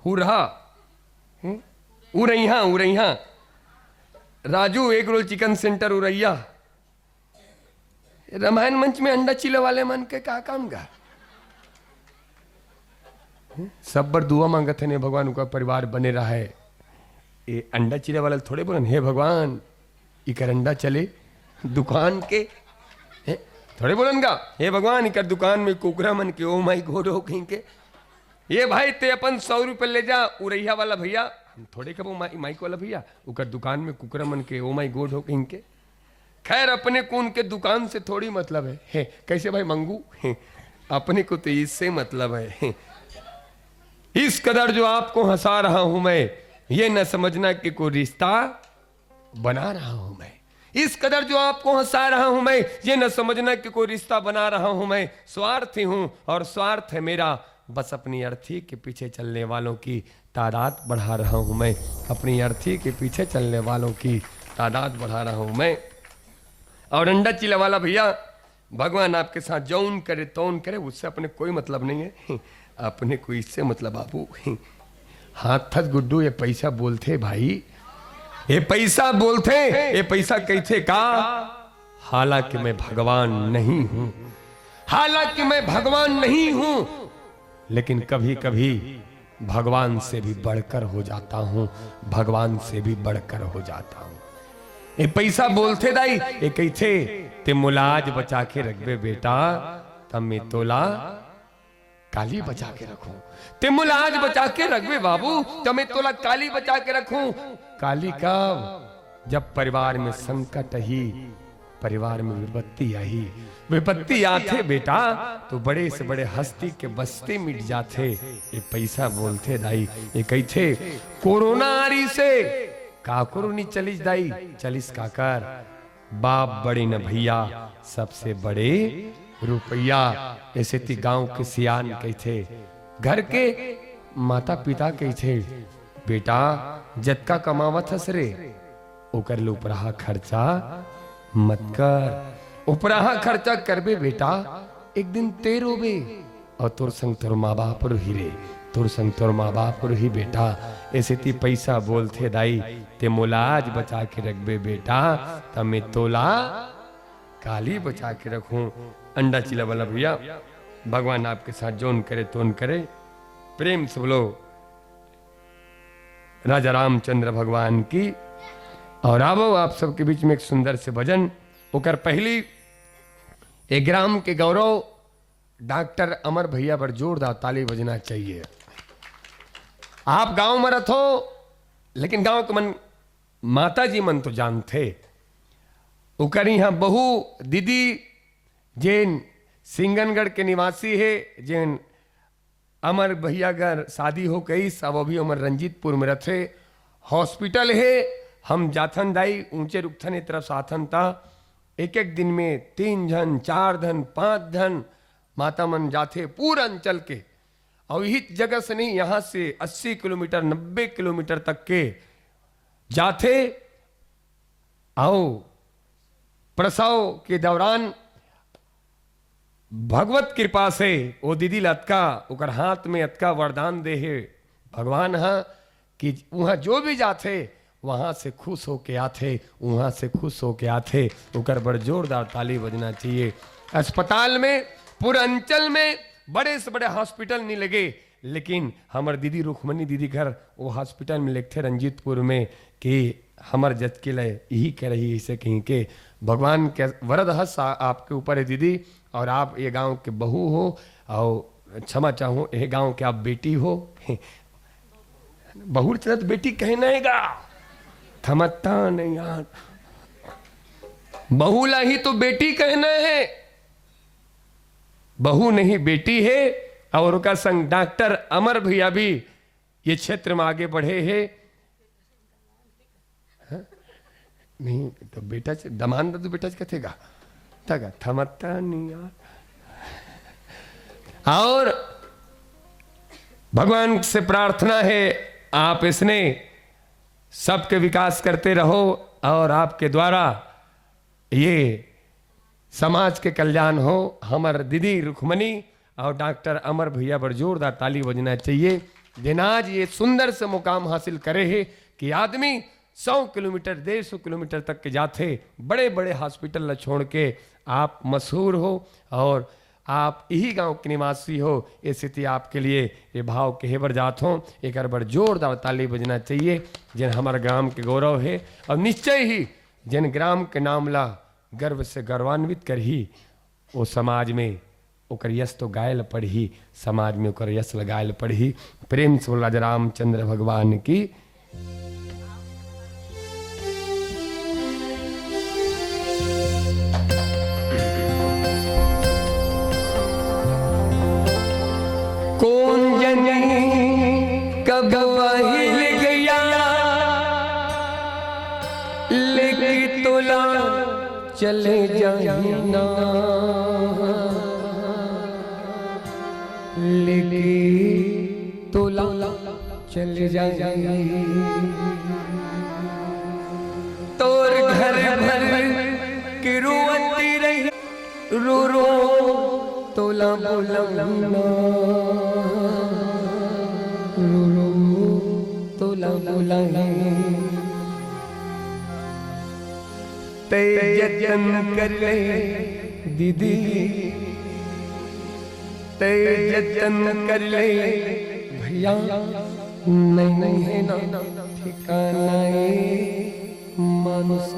Auraiya, Raju egg roll chicken centre Auraiya. Ramayan मंच में अंडा चिल्ले वाले मन के का काम गा, सब बर दुआ मांगत है ने भगवान उनका परिवार बने रहा है। ये अंडा चिल्ले वाले थोड़े बोलन, हे भगवान इकर अंडा चले दुकान के, थोड़े बोलन गा, हे भगवान इकर दुकान में कुकरा मन के, ओ माई गॉड हो कहीं के। ये भाई ते अपन 100 रुपये ले जा, उरैया वाला भैया, हम थोड़े कबो माइक वाला भैया, उकर दुकान में कुकरा मन के, ओ माई गॉड हो कहीं के। खैर अपने को उनके दुकान से थोड़ी मतलब है, कैसे भाई मंगू, अपने को तो इससे मतलब है। इस कदर जो आपको हंसा रहा हूं मैं, ये न समझना कि कोई रिश्ता बना रहा हूं मैं, इस कदर जो आपको हंसा रहा हूं मैं, ये न समझना कि कोई रिश्ता बना रहा हूं मैं। स्वार्थी हूं और स्वार्थ है मेरा, बस अपनी अर्थी के पीछे चलने वालों की तादाद बढ़ा रहा हूं मैं। अपनी अर्थी के पीछे चलने वालों की तादाद बढ़ा रहा हूं मैं। और अंडा चिल्ला वाला भैया, भगवान आपके साथ जौन करे तौन करे, उससे अपने कोई मतलब नहीं है। अपने को इससे मतलब बाबू, हाथ थस गुड्डू, ये पैसा बोलते भाई, ये पैसा बोलते, ये पैसा कहते का। हालांकि मैं भगवान नहीं हूं, हालांकि मैं भगवान नहीं हूं, लेकिन कभी कभी भगवान से भी बढ़कर हो जाता हूं, भगवान से भी बढ़कर हो जाता हूं। ये पैसा बोलते दाई, ये कहते ते मुलाज बचा के रखबे बेटा, तब मैं तोला काली बचा के रखूं। ते मुलाज बचा के रखबे बाबू, तब मैं तोला काली बचा के रखूं। काली कब? जब परिवार में संकट ही, परिवार में विपत्ति आई। विपत्ति आते बेटा तो बड़े से बड़े हस्ती के बस्ते मिट जाते। ये पैसा बोलते दाई, ये कहते कोरोना आरी से काकुरुनी चलिस दाई, चलिस काकर, बाप बड़े न भैया, सबसे बड़े रुपया। ऐसे ती गांव के सियान कहते, घर के माता पिता कहते बेटा जतका कमावत हस रे, ओकर ले उपराहा खर्चा मत कर। उपराहा खर्चा करबे बेटा, एक दिन तेरो बे, और तोर संग तोर माँ बाप रही रे, तोर संग तोर माँ बाप रही बेटा। ऐसे ती पैसा बोलते दाई, ते मोलाज बचा के रखबे बेटा, तब मैं तोला काली बचा के रखूं। अंडा चिल्ला वाला भैया, भगवान आपके साथ जोन करे तोन करे। प्रेम से बोलो राजा रामचंद्र भगवान की। और आवो आप सबके बीच में एक सुंदर से भजन। ओकर पहली एक ग्राम के गौरव डॉक्टर अमर भैया पर जोरदार ताली बजना चाहिए। आप गांव में रहो, लेकिन गांव के मन माता जी मन तो जानते। ओकर यहाँ बहु दीदी जैन सिंगनगढ़ के निवासी है, जैन अमर भैया घर शादी हो गई, सब अभी अमर रंजीतपुर में रथे। हॉस्पिटल है, हम जाथन दाई ऊंचे रुकथन की तरफ साथन था। एक एक दिन में 3 जन 4 जन 5 जन माता मन जाते पूरा अंचल के। और यही जगह से नहीं, यहां से 80 किलोमीटर 90 किलोमीटर तक के जाते। आओ प्रसव के दौरान भगवत कृपा से वो दीदी लतका ओकर हाथ में अतका वरदान दे है भगवान। हाँ कि वहां जो भी जाते वहां से खुश होके आते, वहां से खुश होके आते। ओकर बड़ जोरदार ताली बजना चाहिए। अस्पताल में पूरे अंचल में बड़े से बड़े हॉस्पिटल नहीं लगे, लेकिन हमार दीदी रुक्मणी दीदी घर वो हॉस्पिटल में लिखते रंजीतपुर में कि हमार जज के लिए यही कह रही इसे कहीं के भगवान के वरद हस आपके ऊपर है दीदी। और आप ये गांव के बहू हो, और क्षमा चाहूँ ये गांव के आप बेटी हो। बहू चलत बेटी कहना हैगा, थमता नहीं यार, बहू ला ही तो बेटी कहना है, बहू नहीं बेटी है। और उनका संग डॉक्टर अमर भैया भी ये क्षेत्र में आगे बढ़े हैं। नहीं तो बेटा दमान तो बेटा कथेगा तगा थमता नहीं यार। और भगवान से प्रार्थना है आप इसने सबके विकास करते रहो, और आपके द्वारा ये समाज के कल्याण हो। हमार दीदी रुक्मणी और डॉक्टर अमर भैया पर जोरदार ताली बजना चाहिए, जिनाज ये सुंदर से मुकाम हासिल करे है कि आदमी 100 किलोमीटर 150 किलोमीटर तक के जाते, बड़े बड़े हॉस्पिटल न छोड़ के आप मशहूर हो और आप यही गांव के निवासी हो। ये स्थिति आपके लिए ये भाव के हेबर जात हो, एक बार जोरदार ताली बजना चाहिए। जिन हमारे ग्राम के गौरव है, और निश्चय ही जिन ग्राम के नाम ला गर्व से गौरवान्वित कर ही वो समाज में ओकर यश तो गायल पढ़ी, समाज में ओकर यश लगायल पढ़ी। प्रेम से राजा रामचंद्र भगवान की। कौन जने कब हिल गया लेके तोला चले जाए ना लेके तोला चले जाए तोर घर भर की रुवती रही रो रो तोला बोला रो रो तोला बोला ते जतन कर ले दीदी ते जतन कर ले भैया नहीं है ना ठिकाना मानुष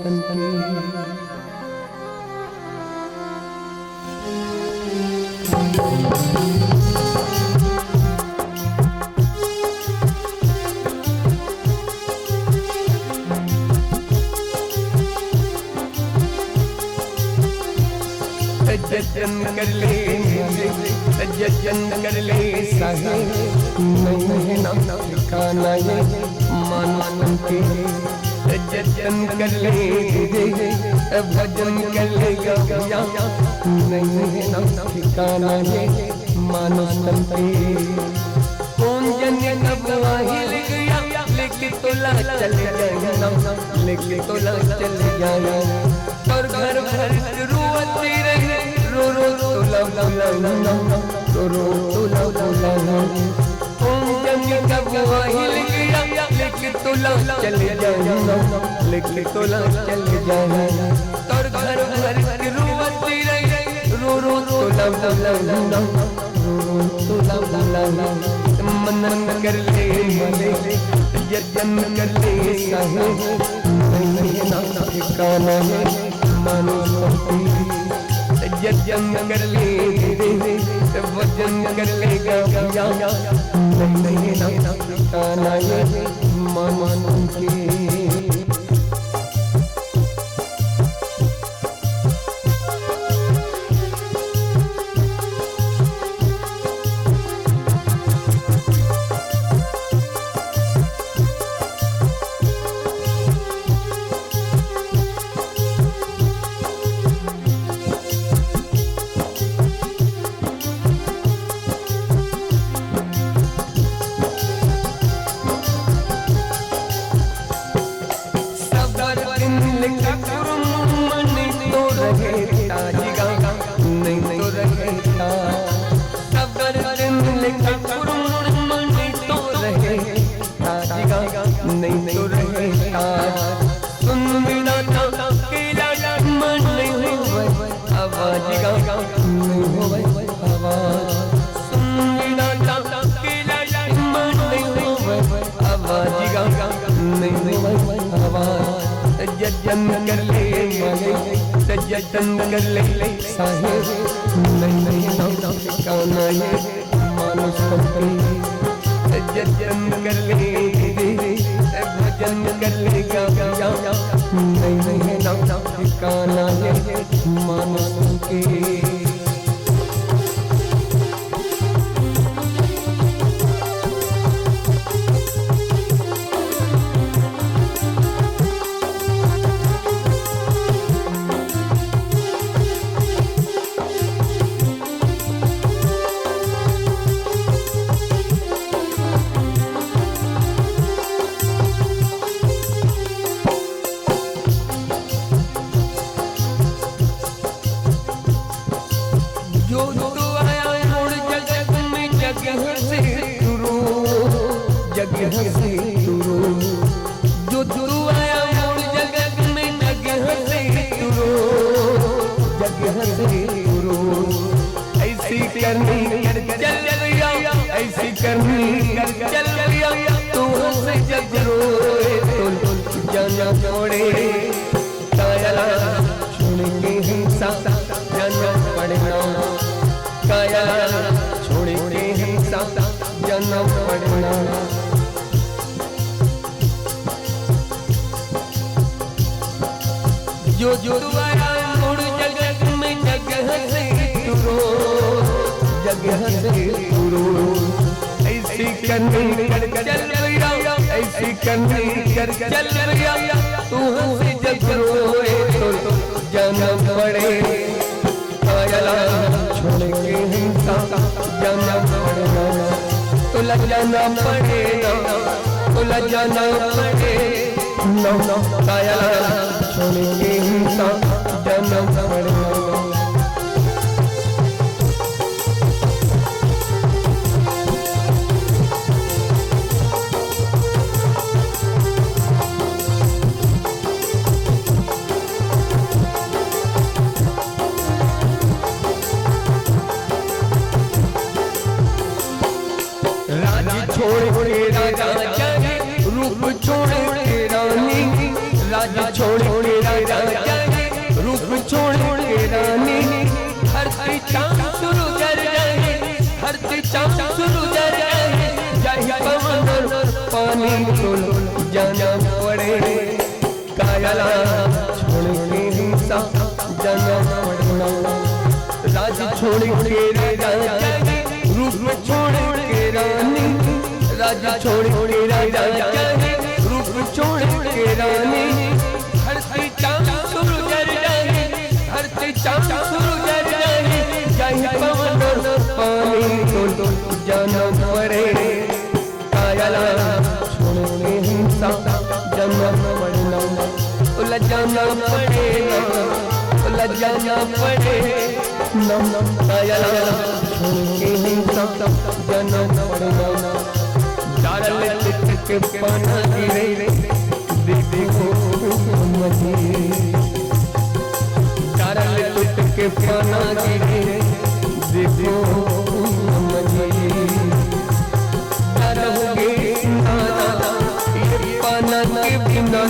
जतन कर ले जतन कर ले साहे नहीं है ना ठिकाना ये मानन के जतन कर ले भजन कर ले गया नहीं है ना ठिकाना ये मानन के कौन जने कब हिल गया लेके तोला चले जाए लेके तोला चले जाए और घर भर रोती रहे रो रो तोला रो रो तोला कौन जने कब हिल गया लेके तोला चले जाए लेके तोला चले जाए और घर भर रोती रहे रो रो तोला रो रो तोला मनन कर ले यजन कर ले साहे नहीं ना ठिकाना है मानुष यजन कर ले वजन कर ले गया नहीं ना ठिकाना है मानुष के नहीं तो रहेगा सुन मेरा केला मन नहीं हो आवाज गा नहीं हो आवाज सुन मेरा केला मन नहीं हो आवाज गा नहीं हो आवाज जतन कर ले जतन कर ले साहे नहीं ना ठिकाना ये मानुष जतन कर ले भजन कर ले गया नहीं ना ठिकाना ये मानुष के जगह से तुरो जो तू आया मोर जगत में जगह से तुरो जगह से तुरो ऐसी करनी कर चल गया ऐसी करनी कर चल गया तू हंस जग रोए तो जाना छोड़े काया छोड़ के हिंसा जाना पड़ना काया छोड़ के हिंसा जाना पड़ना जो जो आया मोर जगत में जगह से तुरो जगह से तुरो ऐसी करनी कर चल गया ऐसी करनी कर चल गया तू हंस जग रोए तो जाना पड़े, कायला छोड़ के हिंसा जाना पड़ेगा, तो लग जाना पड़ेगा, तो लग जाना पड़े, कायला छोड़ के हिंसा जाना पड़ेगा। छोड़ के राजा जाए, रूप छोड़ के रानी, राजा छोड़ के राजा जाए, रूप छोड़ के रानी, हर चांद शुरू जर जाए, हर चांद शुरू जर जाए, जाए पवन पानी को जाना पड़े, कायला छोड़ के हिंसा जाना पड़ेगा, राजा छोड़ के राजा जाए, रूप छोड़ के रानी, राजा छोड़ के राजा जाए, रूप छोड़ के रानी, हर चांद शुरू जर जाए, हर चांद शुरू जर जाए, जाए पवन पानी को जाना पड़े, कायला छोड़ के हिंसा जाना पड़ेगा, उलझ जाना पड़ेगा, उलझ जाना पड़े, कायला छोड़ के हिंसा जाना पड़ेगा। डाल के पाना गिरे देखो मजी, डाल के पाना गिरे देखो मजी, डरोगे नाना ये पाना के बिना,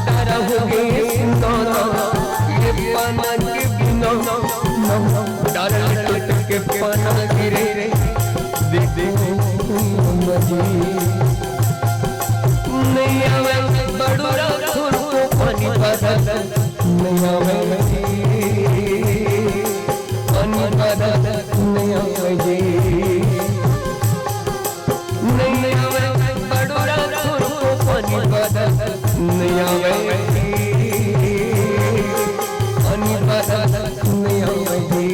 डरोगे नाना ये पाना के बिना, डाल के पाना गिरे देखो नहीं आवे बड़ूरा खुर को पानी बदल, नहीं आवे पानी बदल, नहीं आवे जी, नहीं आवे बड़ूरा खुर को पानी बदल, नहीं आवे पानी बदल, नहीं आवे जी,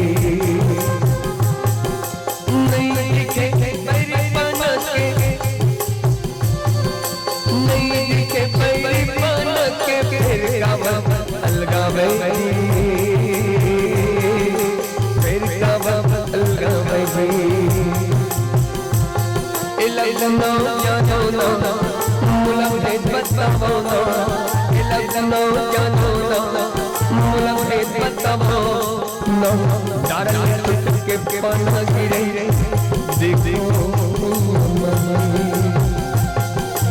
नहीं दिखे मेरे पाना के, नहीं दिखे मेरे पाना के, फिर कावल अलगावे, फिर कावल अलगावे, इलगनो जानो ना मुलवे बतावो ना, इलगनो जानो ना मुलवे बतावो ना, डाल के पाना गिरे देखो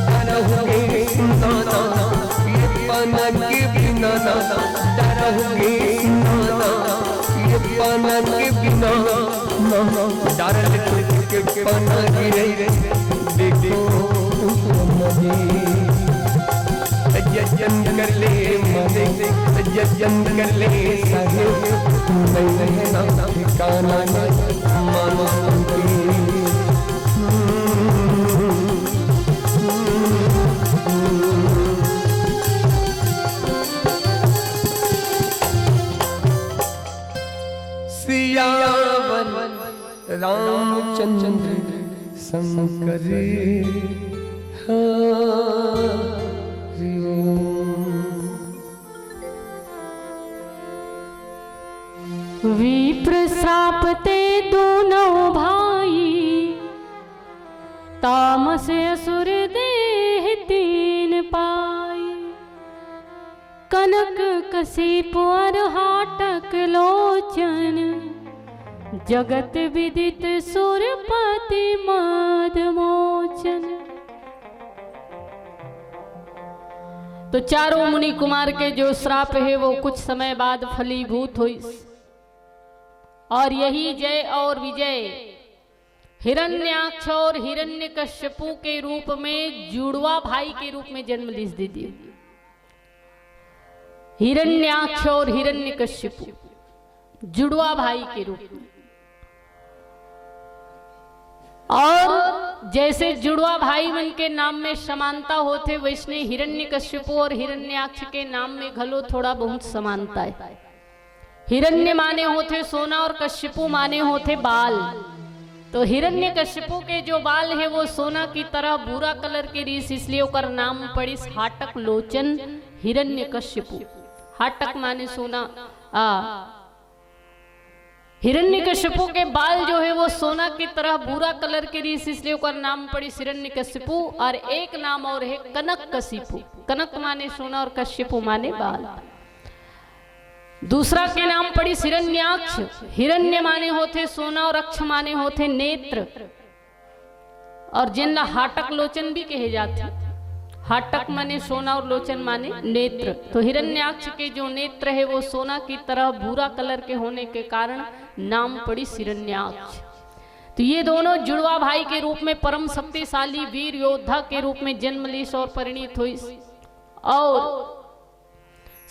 डरोगे नाना ये पाना के बिना, डरोगे नाना ये पाना के बिना, डाल के पाना गिरे देखो जजन कर ले मने, जजन कर ले साहिब, नहीं रहना ठिकाना मानो सियावन रामचंद्र शंकर हरि विप्र श्रापते दोनों भाई, तामस असुर देह तीन पाई, कनक कशिपु हाटक लोचन, जगत विदित सुरपति मद मोचन। तो चारों मुनि कुमार के जो श्राप है वो कुछ समय बाद फलीभूत हुई, और यही जय और विजय हिरण्याक्ष और हिरण्यकश्यपु के रूप में जुड़वा भाई के रूप में जन्म ली दीदी। हिरण्याक्ष और हिरण्यकश्यपु जुड़वा भाई के रूप में, और जैसे जुड़वा भाई मन के नाम में समानता होते, वैसने हिरण्यकश्यपु और हिरण्याक्ष के नाम में घलो थोड़ा बहुत समानता है। हिरण्य माने होते सोना और कश्यपु माने होते बाल। तो हिरण्य कश्यपु के जो बाल है वो सोना की तरह भूरा कलर के रीस, इसलिए ओकर नाम पड़ी हाटक लोचन हिरण्य कश्यपु। हाटक माने सोना, हिरण्य कश्यपु के बाल जो है वो सोना की तरह भूरा कलर के रीस, इसलिए ओकर नाम पड़ी हिरण्य कश्यपु। और एक नाम और है कनक कशिपु। कनक माने सोना और कश्यपु माने बाल। दूसरा के नाम पड़ी हिरण्याक्ष। हिरण्य माने होते सोना और अक्ष माने होते नेत्र, और जिनला हाटक लोचन भी कहे जाते। हाटक माने सोना और लोचन माने नेत्र। तो हिरण्याक्ष के जो नेत्र है वो सोना की तरह भूरा कलर के होने के कारण नाम पड़ी हिरण्याक्ष। तो ये दोनों जुड़वा भाई के रूप में परम शक्तिशाली वीर योद्धा के रूप में जन्म लीस और परिणित हुई। और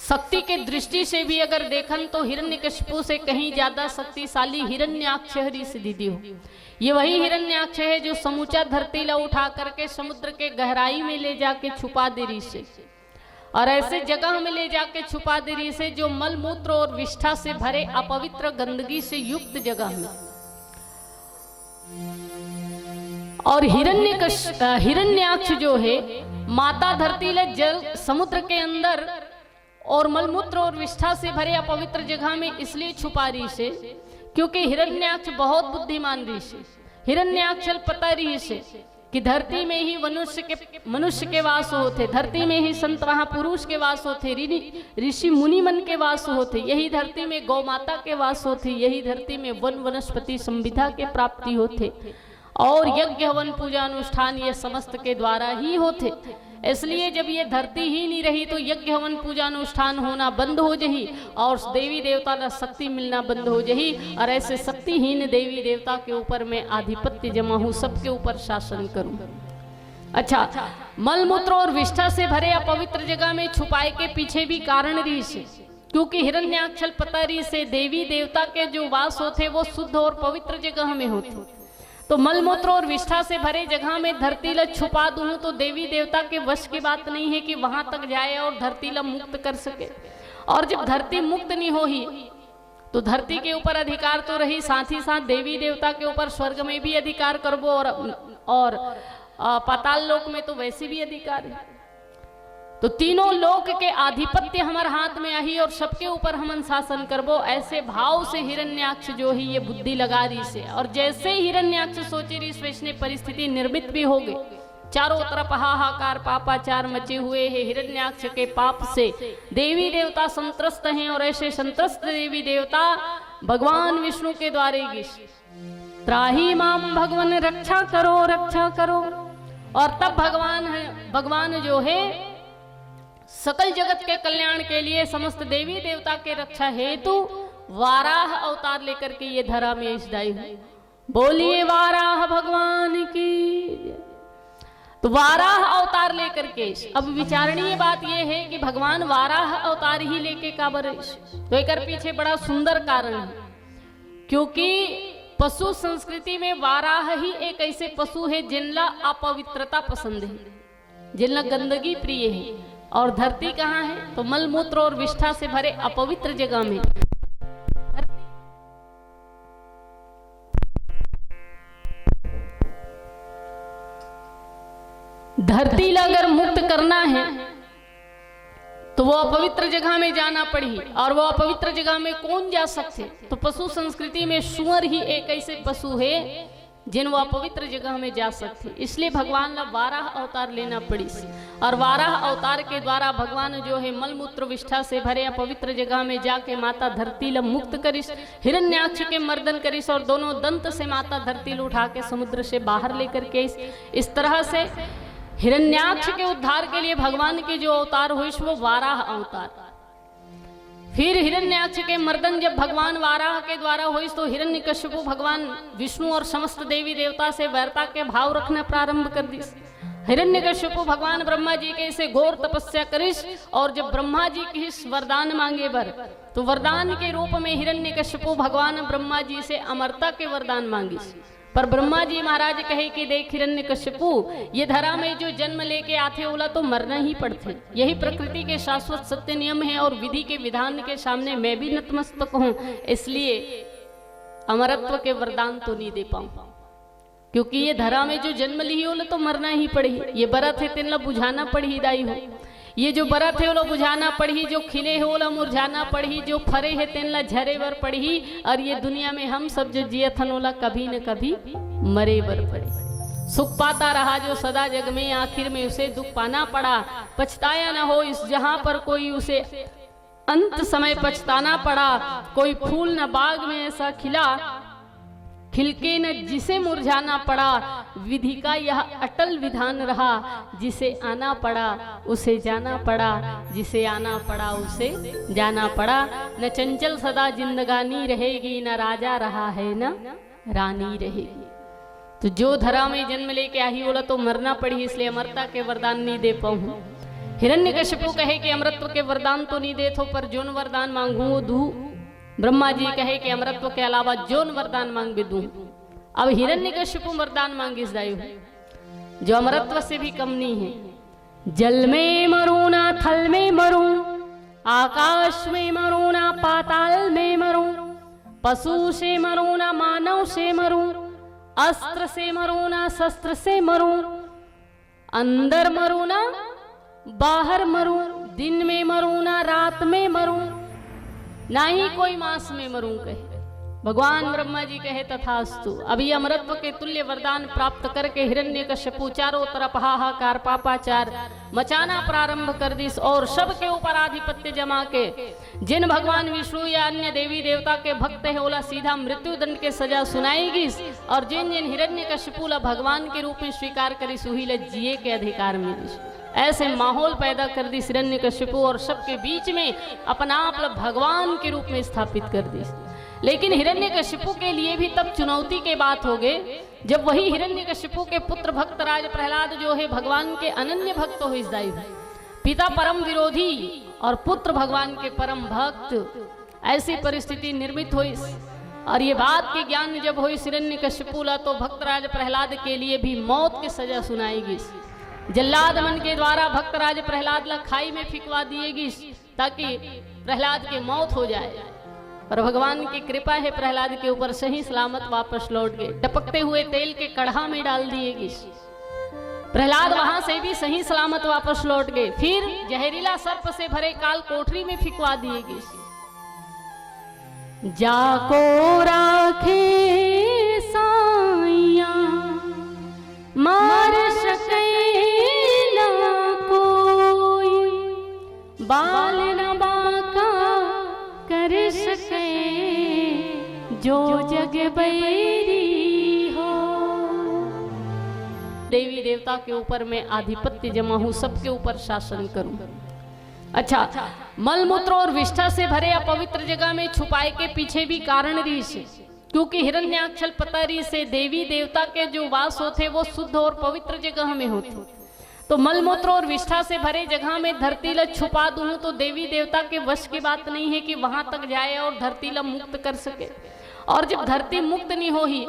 शक्ति के दृष्टि से भी अगर देखन तो हिरण्यकशिपु से कहीं ज्यादा शक्तिशाली हिरण्याक्ष हरि से दीदी हो। ये वही हिरण्याक्ष है जो समूचा धरती ला उठा करके समुद्र के गहराई में ले जाके छुपा दे रही से, और ऐसे जगह में ले जाके छुपा दे रही से जो मलमूत्र और विष्ठा से भरे अपवित्र गंदगी से युक्त जगह में। और हिरण्याक्ष जो है माता धरती ला जल समुद्र के अंदर और मलमूत्र और विष्ठा से भरे अपवित्र जगह में इसलिए छुपा रही से क्योंकि हिरण्याक्ष बहुत बुद्धिमान रही से। हिरण्याक्ष पता रही से कि धरती में ही मनुष्य के वास होते, धरती में ही संत महापुरुष के वास होते, ऋषि मुनि मन के वास होते, यही धरती में गौ माता के वास होते, यही धरती में वन वनस्पति संविधा के प्राप्ति होते, और यज्ञ हवन पूजा अनुष्ठान ये समस्त के द्वारा ही होते। इसलिए जब ये धरती ही नहीं रही तो यज्ञ हवन पूजा अनुष्ठान होना बंद हो जही और देवी देवता का शक्ति मिलना बंद हो जही। और ऐसे शक्तिहीन देवी देवता के ऊपर मैं आधिपत्य जमा हूं, सबके ऊपर शासन करूं। अच्छा, मलमूत्र और विष्ठा से भरे अपवित्र जगह में छुपाए के पीछे भी कारण रही से, क्योंकि हिरण्याक्षल पता रही से देवी देवता के जो वास होते वो शुद्ध और पवित्र जगह में होते। तो मलमूत्र और विष्ठा से भरे जगह में धरती ला छुपा दूं तो देवी देवता के वश की बात नहीं है कि वहां तक जाए और धरती ला मुक्त कर सके। और जब धरती मुक्त नहीं हो ही तो धरती के ऊपर अधिकार तो रही, साथ ही साथ देवी देवता के ऊपर स्वर्ग में भी अधिकार करबो और पाताल लोक में तो वैसे भी अधिकार है। तो तीनों लोक के आधिपत्य हमारे हाथ में आई और सबके ऊपर हम शासन करबो, ऐसे भाव से हिरण्याक्ष जो है ये बुद्धि लगा रही से। और जैसे हिरण्याक्ष सोचे रही वैसने परिस्थिति निर्मित भी हो गई। चारों तरफ हाहाकार पापाचार मचे हुए हैं। हिरण्याक्ष के पाप से देवी देवता संत्रस्त हैं, और ऐसे संत्रस्त देवी देवता भगवान विष्णु के द्वारे त्राही माम भगवान रक्षा करो रक्षा करो। और तब भगवान जो है सकल जगत के कल्याण के लिए समस्त देवी देवता के रक्षा हेतु वाराह अवतार लेकर के ये धरा में ईशदाई हुई। बोलिए वाराह भगवान की। तो वाराह अवतार लेकर के अब विचारणीय बात यह है कि भगवान वाराह अवतार ही लेके काबर, तो एक पीछे बड़ा सुंदर कारण है, क्योंकि पशु संस्कृति में वाराह ही एक ऐसे पशु है जिनला अपवित्रता पसंद है, जिनला गंदगी प्रिय है। और धरती कहाँ है तो मलमूत्र और विष्ठा से भरे अपवित्र जगह में। धरती ला अगर मुक्त करना है तो वो अपवित्र जगह में जाना पड़ी, और वो अपवित्र जगह में कौन जा सकते? तो पशु संस्कृति में सुअर ही एक ऐसे पशु है जिन वो अपवित्र जगह में जा सकते। इसलिए भगवान ला वाराह अवतार लेना पड़ी। और वाराह अवतार के द्वारा भगवान जो है मलमूत्र विष्ठा से भरे अपवित्र जगह में जाके माता धरती ला मुक्त करिस, हिरण्याक्ष के मर्दन करिस, और दोनों दंत से माता धरती ला उठा के समुद्र से बाहर लेकर के इस तरह से हिरण्याक्ष के उद्धार के लिए भगवान के जो अवतार हुए वो वाराह अवतार। फिर हिरण्याक्ष के मर्दन जब भगवान वाराह के द्वारा हुई तो हिरण्यकशिपु भगवान विष्णु और समस्त देवी देवता से वैरता के भाव रखना प्रारंभ कर दी। हिरण्यकशिपु भगवान ब्रह्मा जी के से घोर तपस्या करिस, और जब ब्रह्मा जी की वरदान मांगे बर तो वरदान के रूप में हिरण्यकशिपु भगवान ब्रह्मा जी से अमरता के वरदान मांगिस। पर ब्रह्मा जी महाराज कहे कि देख हिरण्यकशिपु, ये धरा में जो जन्म लेके आते ओला तो मरना ही पड़ते। यही प्रकृति के शाश्वत सत्य नियम है और विधि के विधान के सामने मैं भी नतमस्तक हूं, इसलिए अमरत्व के वरदान तो नहीं दे पाऊं, क्योंकि ये धरा में जो जन्म ली ओला तो मरना ही पड़ी। ये बरत है तिनला बुझाना पड़ी दाई हो, ये जो बरत है ओला बुझाना पड़ी, जो खिले है ओला मुरझाना पड़ी, जो फरे है तिनला झरे बर पड़ी, और ये दुनिया में हम सब जो जियथन ओला कभी न कभी मरे बर पड़े। सुख पाता रहा जो सदा जग में, आखिर में उसे दुख पाना पड़ा। पछताया न हो इस जहां पर कोई, उसे अंत समय पछताना पड़ा। कोई फूल न बाग में ऐसा खिला, खिलके न जिसे मुरझाना पड़ा। विधि का यह अटल विधान रहा, जिसे आना पड़ा उसे जाना पड़ा, जिसे आना पड़ा उसे जाना पड़ा। न चंचल सदा जिंदगानी रहेगी, न राजा रहा है न रानी रहेगी। तो जो धरा में जन्म लेके आई बोला तो मरना पड़ी, इसलिए अमरता के वरदान नहीं दे पाऊं। हिरण्यकशिपु कहे कि अमरत्व के वरदान तो नहीं दे थो, पर जोन वरदान मांगू वो दू। ब्रह्मा जी कहे कि अमरत्व के अलावा जोन वरदान मांग भी दूं। अब हिरण्यकशिपु वरदान मांगिस दायु, जो अमरत्व से भी कम नहीं है। जल में मरूं ना थल में मरूं, आकाश में मरूं ना पाताल में मरूं, पशु से मरूं ना मानव से मरूं, अस्त्र से मरूं ना शस्त्र से मरूं, अंदर मरूं ना बाहर मरूं, दिन में मरूं ना रात में मरूं, ना ही कोई मास में मरूं कहे। भगवान ब्रह्मा जी कहे तथास्तु। अभी अमरत्व के तुल्य वरदान प्राप्त करके हिरण्यकशिपु चारों तरफ हाहाकार पापाचार मचाना प्रारंभ कर दिस, और सबके ऊपर आधिपत्य जमा के जिन भगवान विष्णु या अन्य देवी देवता के भक्त है ओला सीधा मृत्यु दंड के सजा सुनाएगी, और जिन जिन हिरण्यकशिपु ला भगवान के रूप में स्वीकार करी सुही ला जिए के अधिकार मिली। ऐसे माहौल पैदा कर दी हिरण्यकशिपु, और सबके बीच में अपना आप भगवान के रूप में स्थापित कर दी। लेकिन हिरण्यकशिपु के लिए भी तब चुनौती के बात हो गए जब वही हिरण्यकशिपु के पुत्र भक्त राज प्रहलाद जो है भगवान के अनन्य भक्त हो इस दाई, पिता परम विरोधी और पुत्र भगवान के परम भक्त। ऐसी परिस्थिति निर्मित हुई, और ये बात के ज्ञान जब हुई हिरण्यकशिपु ला तो भक्तराज प्रहलाद के लिए भी मौत की सजा सुनाएगी। जल्लाद मन के द्वारा भक्तराज प्रहलाद ला खाई में फिकवा दिएगी ताकि प्रहलाद की मौत हो जाए। पर भगवान की कृपा है प्रहलाद के ऊपर, सही सलामत वापस लौट गए। टपकते हुए तेल के कढ़ा में डाल दिएगी, प्रहलाद वहां से भी सही सलामत वापस लौट गए। फिर जहरीला सर्प से भरे काल कोठरी में फिकवा दिएगी। जाको राखे साइया मार सके बाल न बाका कर सके, जो जग बैरी हो। देवी देवता के ऊपर मैं आधिपत्य जमा हूं, सबके ऊपर शासन करूं। अच्छा, मलमूत्र और विष्ठा से भरे अपवित्र जगह में छुपाए के पीछे भी कारण रीस, क्योंकि हिरण्याक्षल पतरी से देवी देवता के जो वास होते वो शुद्ध और पवित्र जगह में होते। तो मलमूत्र और विष्ठा से भरे जगह में धरती ला छुपा दूं तो देवी देवता के वश की बात नहीं है कि वहां तक जाए और धरती ला मुक्त कर सके। और जब धरती मुक्त नहीं हो ही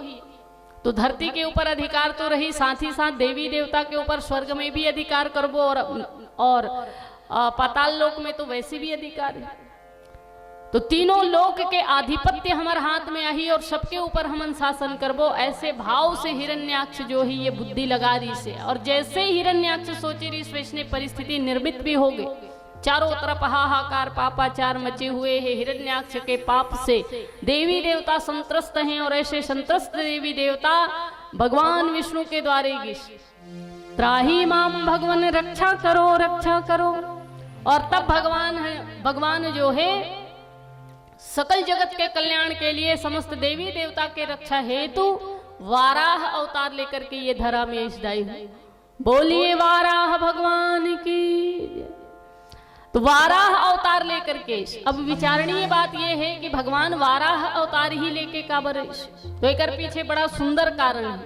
तो धरती के ऊपर अधिकार तो रही, साथ ही साथ देवी देवता के ऊपर स्वर्ग में भी अधिकार करबो, और पाताल लोक में तो वैसे भी अधिकार है। तो तीनों लोक के आधिपत्य हमारे हाथ में आई और सबके ऊपर हम शासन करबो, ऐसे भाव से हिरण्याक्ष जो है ये बुद्धि लगा रही से। और जैसे ही हिरण्याक्ष सोचे रही वैसने परिस्थिति निर्मित भी हो गई। चारों तरफ हाहाकार पापाचार मचे हुए हैं। हिरण्याक्ष के पाप से देवी देवता संत्रस्त हैं, और ऐसे संत्रस्त देवी देवता भगवान विष्णु के द्वारे त्राही माम भगवान रक्षा करो रक्षा करो। और तब भगवान जो है सकल जगत के कल्याण के लिए समस्त देवी देवता के रक्षा हेतु वाराह अवतार लेकर के ये धरा में इस बोलिए वाराह भगवान की। तो वाराह अवतार लेकर के अब विचारणीय बात यह है कि भगवान वाराह अवतार ही लेके काबर, तो एक पीछे बड़ा सुंदर कारण है,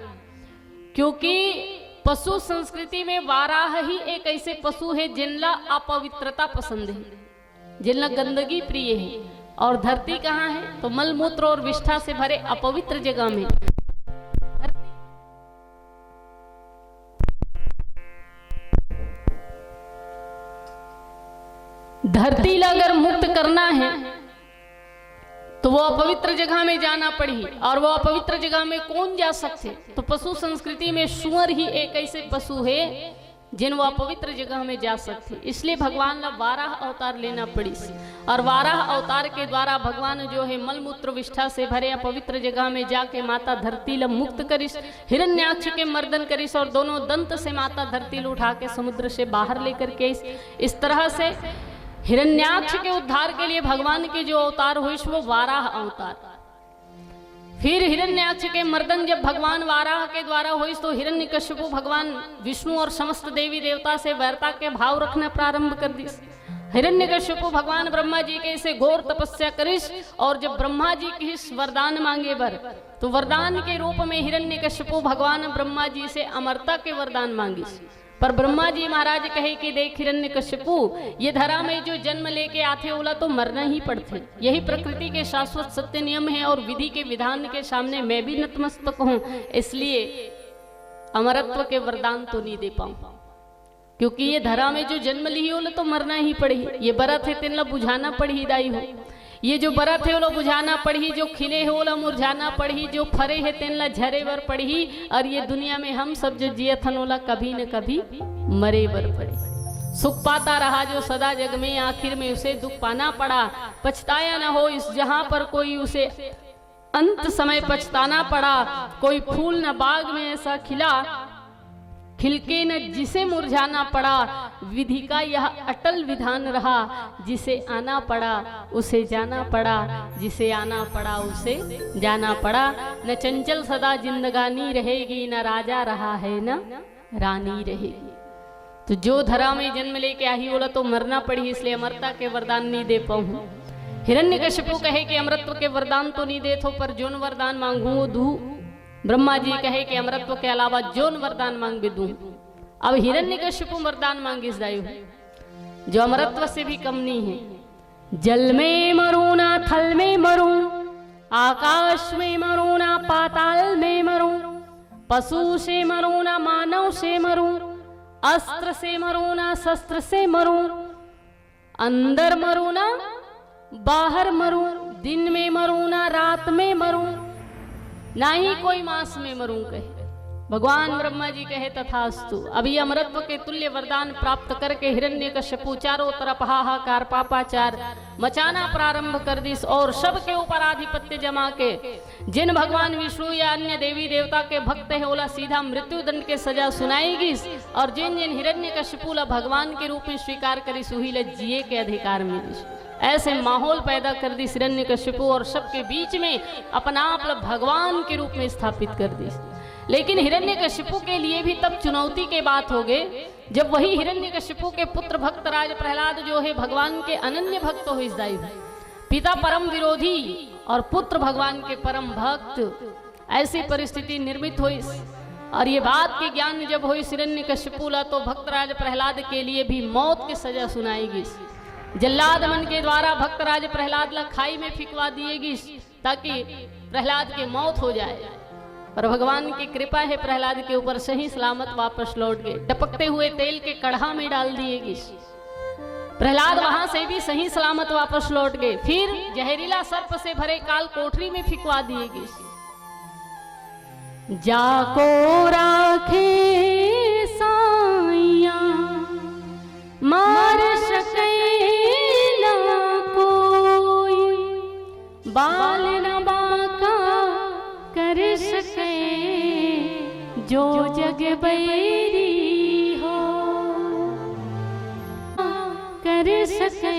क्योंकि पशु संस्कृति में वाराह ही एक ऐसे पशु है जिनला अपवित्रता पसंद है, जिनला गंदगी प्रिय है। और धरती कहाँ है? तो मलमूत्र और विष्ठा से भरे अपवित्र जगह में। धरती ला अगर मुक्त करना है तो वो अपवित्र जगह में जाना पड़ी, और वो अपवित्र जगह में कौन जा सकते? तो पशु संस्कृति में सुअर ही एक ऐसे पशु है जिन वो अपवित्र जगह में जा सकते। इसलिए भगवान ने 12 अवतार लेना पड़ी, और 12 अवतार के द्वारा भगवान जो है मलमूत्र विष्ठा से भरे अपवित्र जगह में जाके माता धरती ला मुक्त करिस, हिरण्याक्ष के मर्दन करिस, और दोनों दंत से माता धरती ला उठा के समुद्र से बाहर लेकर के इस तरह से हिरण्याक्ष के उद्धार के लिए भगवान के जो अवतार हुए वो 12 अवतार। फिर हिरण्याक्ष के मर्दन जब भगवान वाराह के द्वारा हुई तो हिरण्यकश्यपु भगवान विष्णु और समस्त देवी देवता से वैरता के भाव रखना प्रारंभ कर दी। हिरण्यकश्यपु भगवान ब्रह्मा जी के से घोर तपस्या करिस, और जब ब्रह्मा जी की वरदान मांगे बर तो वरदान के रूप में हिरण्यकश्यपु भगवान ब्रह्मा जी से अमरता के वरदान मांगिस। पर ब्रह्मा जी महाराज कहे कि देख हिरण्यकश्यपु, ये धरा में जो जन्म लेके आते ओला तो मरना ही पड़ते, यही प्रकृति के शाश्वत सत्य नियम है, और विधि के विधान के सामने मैं भी नतमस्तक हूं, इसलिए अमरत्व के वरदान तो नहीं दे पाऊं, क्योंकि ये धरा में जो जन्म ली ओला तो मरना ही पड़ी। ये बरत है तिनला बुझाना पड़ी दाई हो, ये जो बरत है ओला बुझाना पड़ी, जो खिले है ओला मुरझाना पड़ी, जो फरे है तिनला झरे बर पड़ी, और ये दुनिया में हम सब जो जियथन ओला कभी न कभी मरे बर पड़े। सुख पाता रहा जो सदा जग में, आखिर में उसे दुख पाना पड़ा, पछताया न हो इस जहां पर कोई, उसे अंत समय पछताना पड़ा। कोई फूल न बाग में ऐसा खिला, खिलके न जिसे मुरझाना पड़ा, विधि का यह अटल विधान रहा, जिसे आना पड़ा उसे जाना पड़ा, जिसे आना पड़ा उसे जाना पड़ा। न चंचल सदा जिंदगानी रहेगी, न राजा रहा है न रानी रहेगी। तो जो धरा में जन्म लेके आई बोला तो मरना पड़ी, इसलिए अमरता के वरदान नहीं दे पाऊं। हिरण्यकश्यपु कहे कि अमरत्व के वरदान तो नहीं दे थो, पर जोन वरदान मांगू वो दू। ब्रह्मा जी कहे कि अमरत्व के अलावा जोन वरदान मांग भी दूं। अब हिरण्यकश्यपु वरदान मांगिस दायु जो अमरत्व से भी कम नहीं है। जल में मरूं ना थल में मरूं, आकाश में मरूं ना पाताल में मरूं, पशु से मरूं ना मानव से मरूं, अस्त्र से मरूं ना शस्त्र से मरूं, अंदर मरूं ना बाहर मरूं, दिन में मरूं ना रात में मरूं, ना ही कोई मास में मरूं कहे। भगवान ब्रह्मा जी कहे तथास्तु। अभी अमरत्व के तुल्य वरदान प्राप्त करके हिरण्यकश्यपु चारों तरफ हाहाकार पापाचार मचाना प्रारंभ कर दी, और सबके ऊपर आधिपत्य जमा के जिन भगवान विष्णु या अन्य देवी देवता के भक्त है ओला सीधा मृत्यु दंड के सजा सुनाएगी, और जिन जिन हिरण्यकश्यपु ला भगवान के रूप में स्वीकार करी सुही ला जिए के अधिकार मिली। ऐसे माहौल पैदा कर दी हिरण्यकश्यपु, और सबके बीच में अपना आप भगवान के रूप में स्थापित कर दी। लेकिन हिरण्यकश्यपु के लिए भी तब चुनौती के बात हो गए जब वही हिरण्यकश्यपु के पुत्र भक्त राज प्रहलाद जो है भगवान के अनन्य भक्त हो इस दाई, पिता परम विरोधी और पुत्र भगवान के परम भक्त, ऐसी परिस्थिति निर्मित हुई। और ये बात के ज्ञान जब हुई हिरण्यकश्यपु ला तो भक्तराज प्रहलाद के लिए भी मौत की सजा सुनाएगी। जल्लाद मन के द्वारा भक्तराज प्रहलाद ला खाई में फिकवा दिएगी ताकि प्रहलाद की मौत हो जाए। पर भगवान की कृपा है प्रहलाद के ऊपर, सही सलामत वापस लौट गए। टपकते हुए तेल के कढ़ा में डाल दिएगी, प्रहलाद वहां से भी सही सलामत वापस लौट गए। फिर जहरीला सर्प से भरे काल कोठरी में फिकवा दिएगी। जाको राखे साइया मार सके ना कोई, बाल न बाका कर सके जो जग बैरी हो, कर सके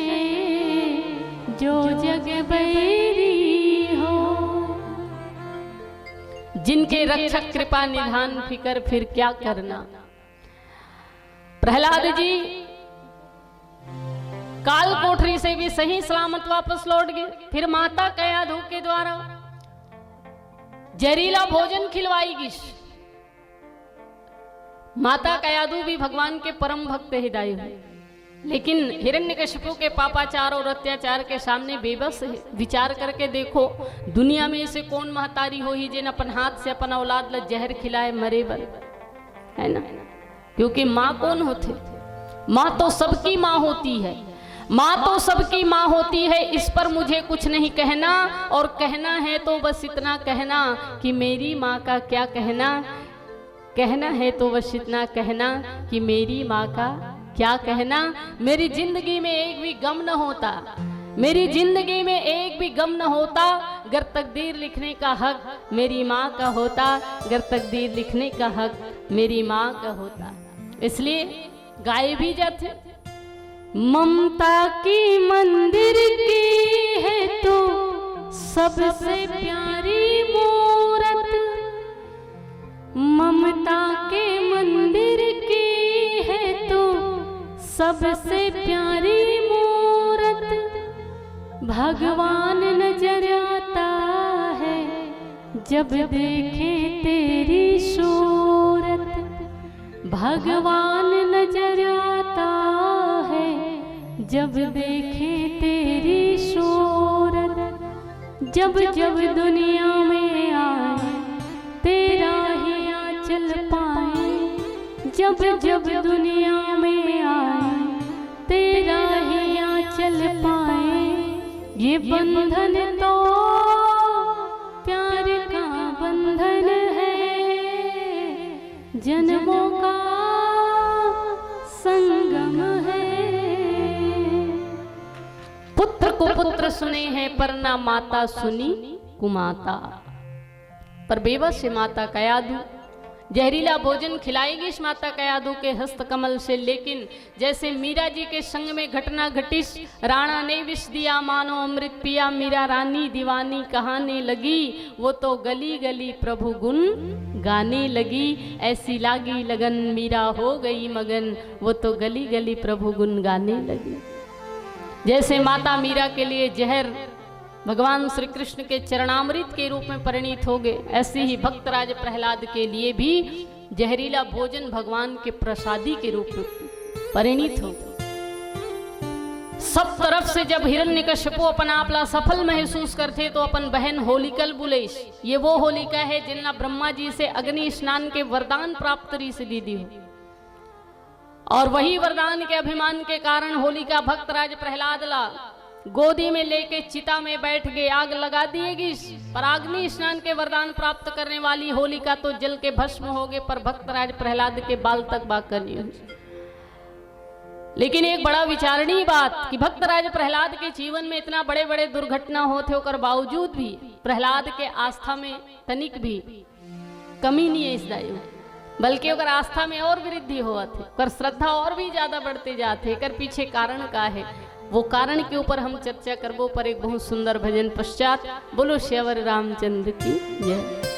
जो जग बैरी हो। जिनके रक्षक कृपा निधान फिकर फिर क्या करना। प्रहलाद जी काल कोठरी से भी सही सलामत वापस लौट गए। फिर माता कयाधु के द्वारा जहरीला भोजन खिलवाएगी। माता कयाधु भी भगवान के परम भक्त हिदाई हुए, लेकिन हिरण्यकश्यपु के पापाचार और अत्याचार के सामने बेबस है। विचार करके देखो, दुनिया में से कौन महतारी हो ही जिन अपन हाथ से अपन औलाद ला जहर खिलाए मरे बर, है ना। क्योंकि माँ कौन होते, माँ तो सबकी माँ होती है। माँ तो सबकी माँ होती है, इस पर मुझे कुछ नहीं कहना, और कहना है तो बस इतना कहना कि मेरी माँ का क्या कहना। कहना है तो बस इतना कहना कि मेरी माँ का क्या कहना। मेरी जिंदगी में एक भी गम न होता, मेरी जिंदगी में एक भी गम न होता, अगर तकदीर लिखने का हक मेरी माँ का होता, अगर तकदीर लिखने का हक मेरी माँ का होता। इसलिए गाए भी जाते, ममता की मंदिर की है तो सबसे प्यारी मूरत, ममता के मंदिर की है तो सबसे प्यारी मूरत, भगवान नजर आता है जब देखे तेरी सूरत, भगवान नजर आता है जब देखे तेरी सूरत, जब जब दुनिया में आए तेरा ही आंचल पाए, जब जब दुनिया में आए तेरा ही आंचल पाए, ये बंधन तो प्यार का बंधन है, जन्मों का संगम है। पुत्र को पुत्र सुने हैं पर ना माता सुनी कुमाता, पर बेबस से माता कयादू जहरीला भोजन खिलाएगी इस माता कयादू के हस्त कमल से। लेकिन जैसे मीरा जी के संग में घटना घटिस, राणा ने विष दिया मानो अमृत पिया, मीरा रानी दीवानी कहाने लगी, वो तो गली गली प्रभु गुण गाने लगी, ऐसी लागी लगन मीरा हो गई मगन, वो तो गली गली प्रभु गुण गाने लगी। जैसे माता मीरा के लिए जहर भगवान श्री कृष्ण के चरणामृत के रूप में परिणित हो गए, ऐसे ही भक्तराज प्रहलाद के लिए भी जहरीला भोजन भगवान के प्रसादी के रूप में परिणित हो गए। सब तरफ से जब हिरण्यकश्यपु अपना आपला सफल महसूस करते तो अपन बहन होलिकल बुलेश, ये वो होलिका है जिन्ना ब्रह्मा जी से अग्नि स्नान के वरदान प्राप्त री से दीदी हो, और वही वरदान के अभिमान के कारण होलिका भक्तराज प्रहलाद ला गोदी में लेके चिता में बैठ गए, आग लगा दिएगी, पर अग्नि स्नान के वरदान प्राप्त करने वाली होलिका तो जल के भस्म हो गए, पर भक्तराज प्रहलाद के बाल तक बाका नहीं हुई। लेकिन एक बड़ा विचारणीय बात कि भक्तराज प्रहलाद के जीवन में इतना बड़े बड़े दुर्घटना होते होकर बावजूद भी प्रहलाद के आस्था में तनिक भी कमी नहीं है इस दायु, बल्कि अगर आस्था में और वृद्धि हुआ थे, कर श्रद्धा और भी ज्यादा बढ़ते जाते, कर पीछे कारण का है, वो कारण के ऊपर हम चर्चा करबो पर एक बहुत सुंदर भजन पश्चात। बोलो श्यावर रामचंद्र की जय।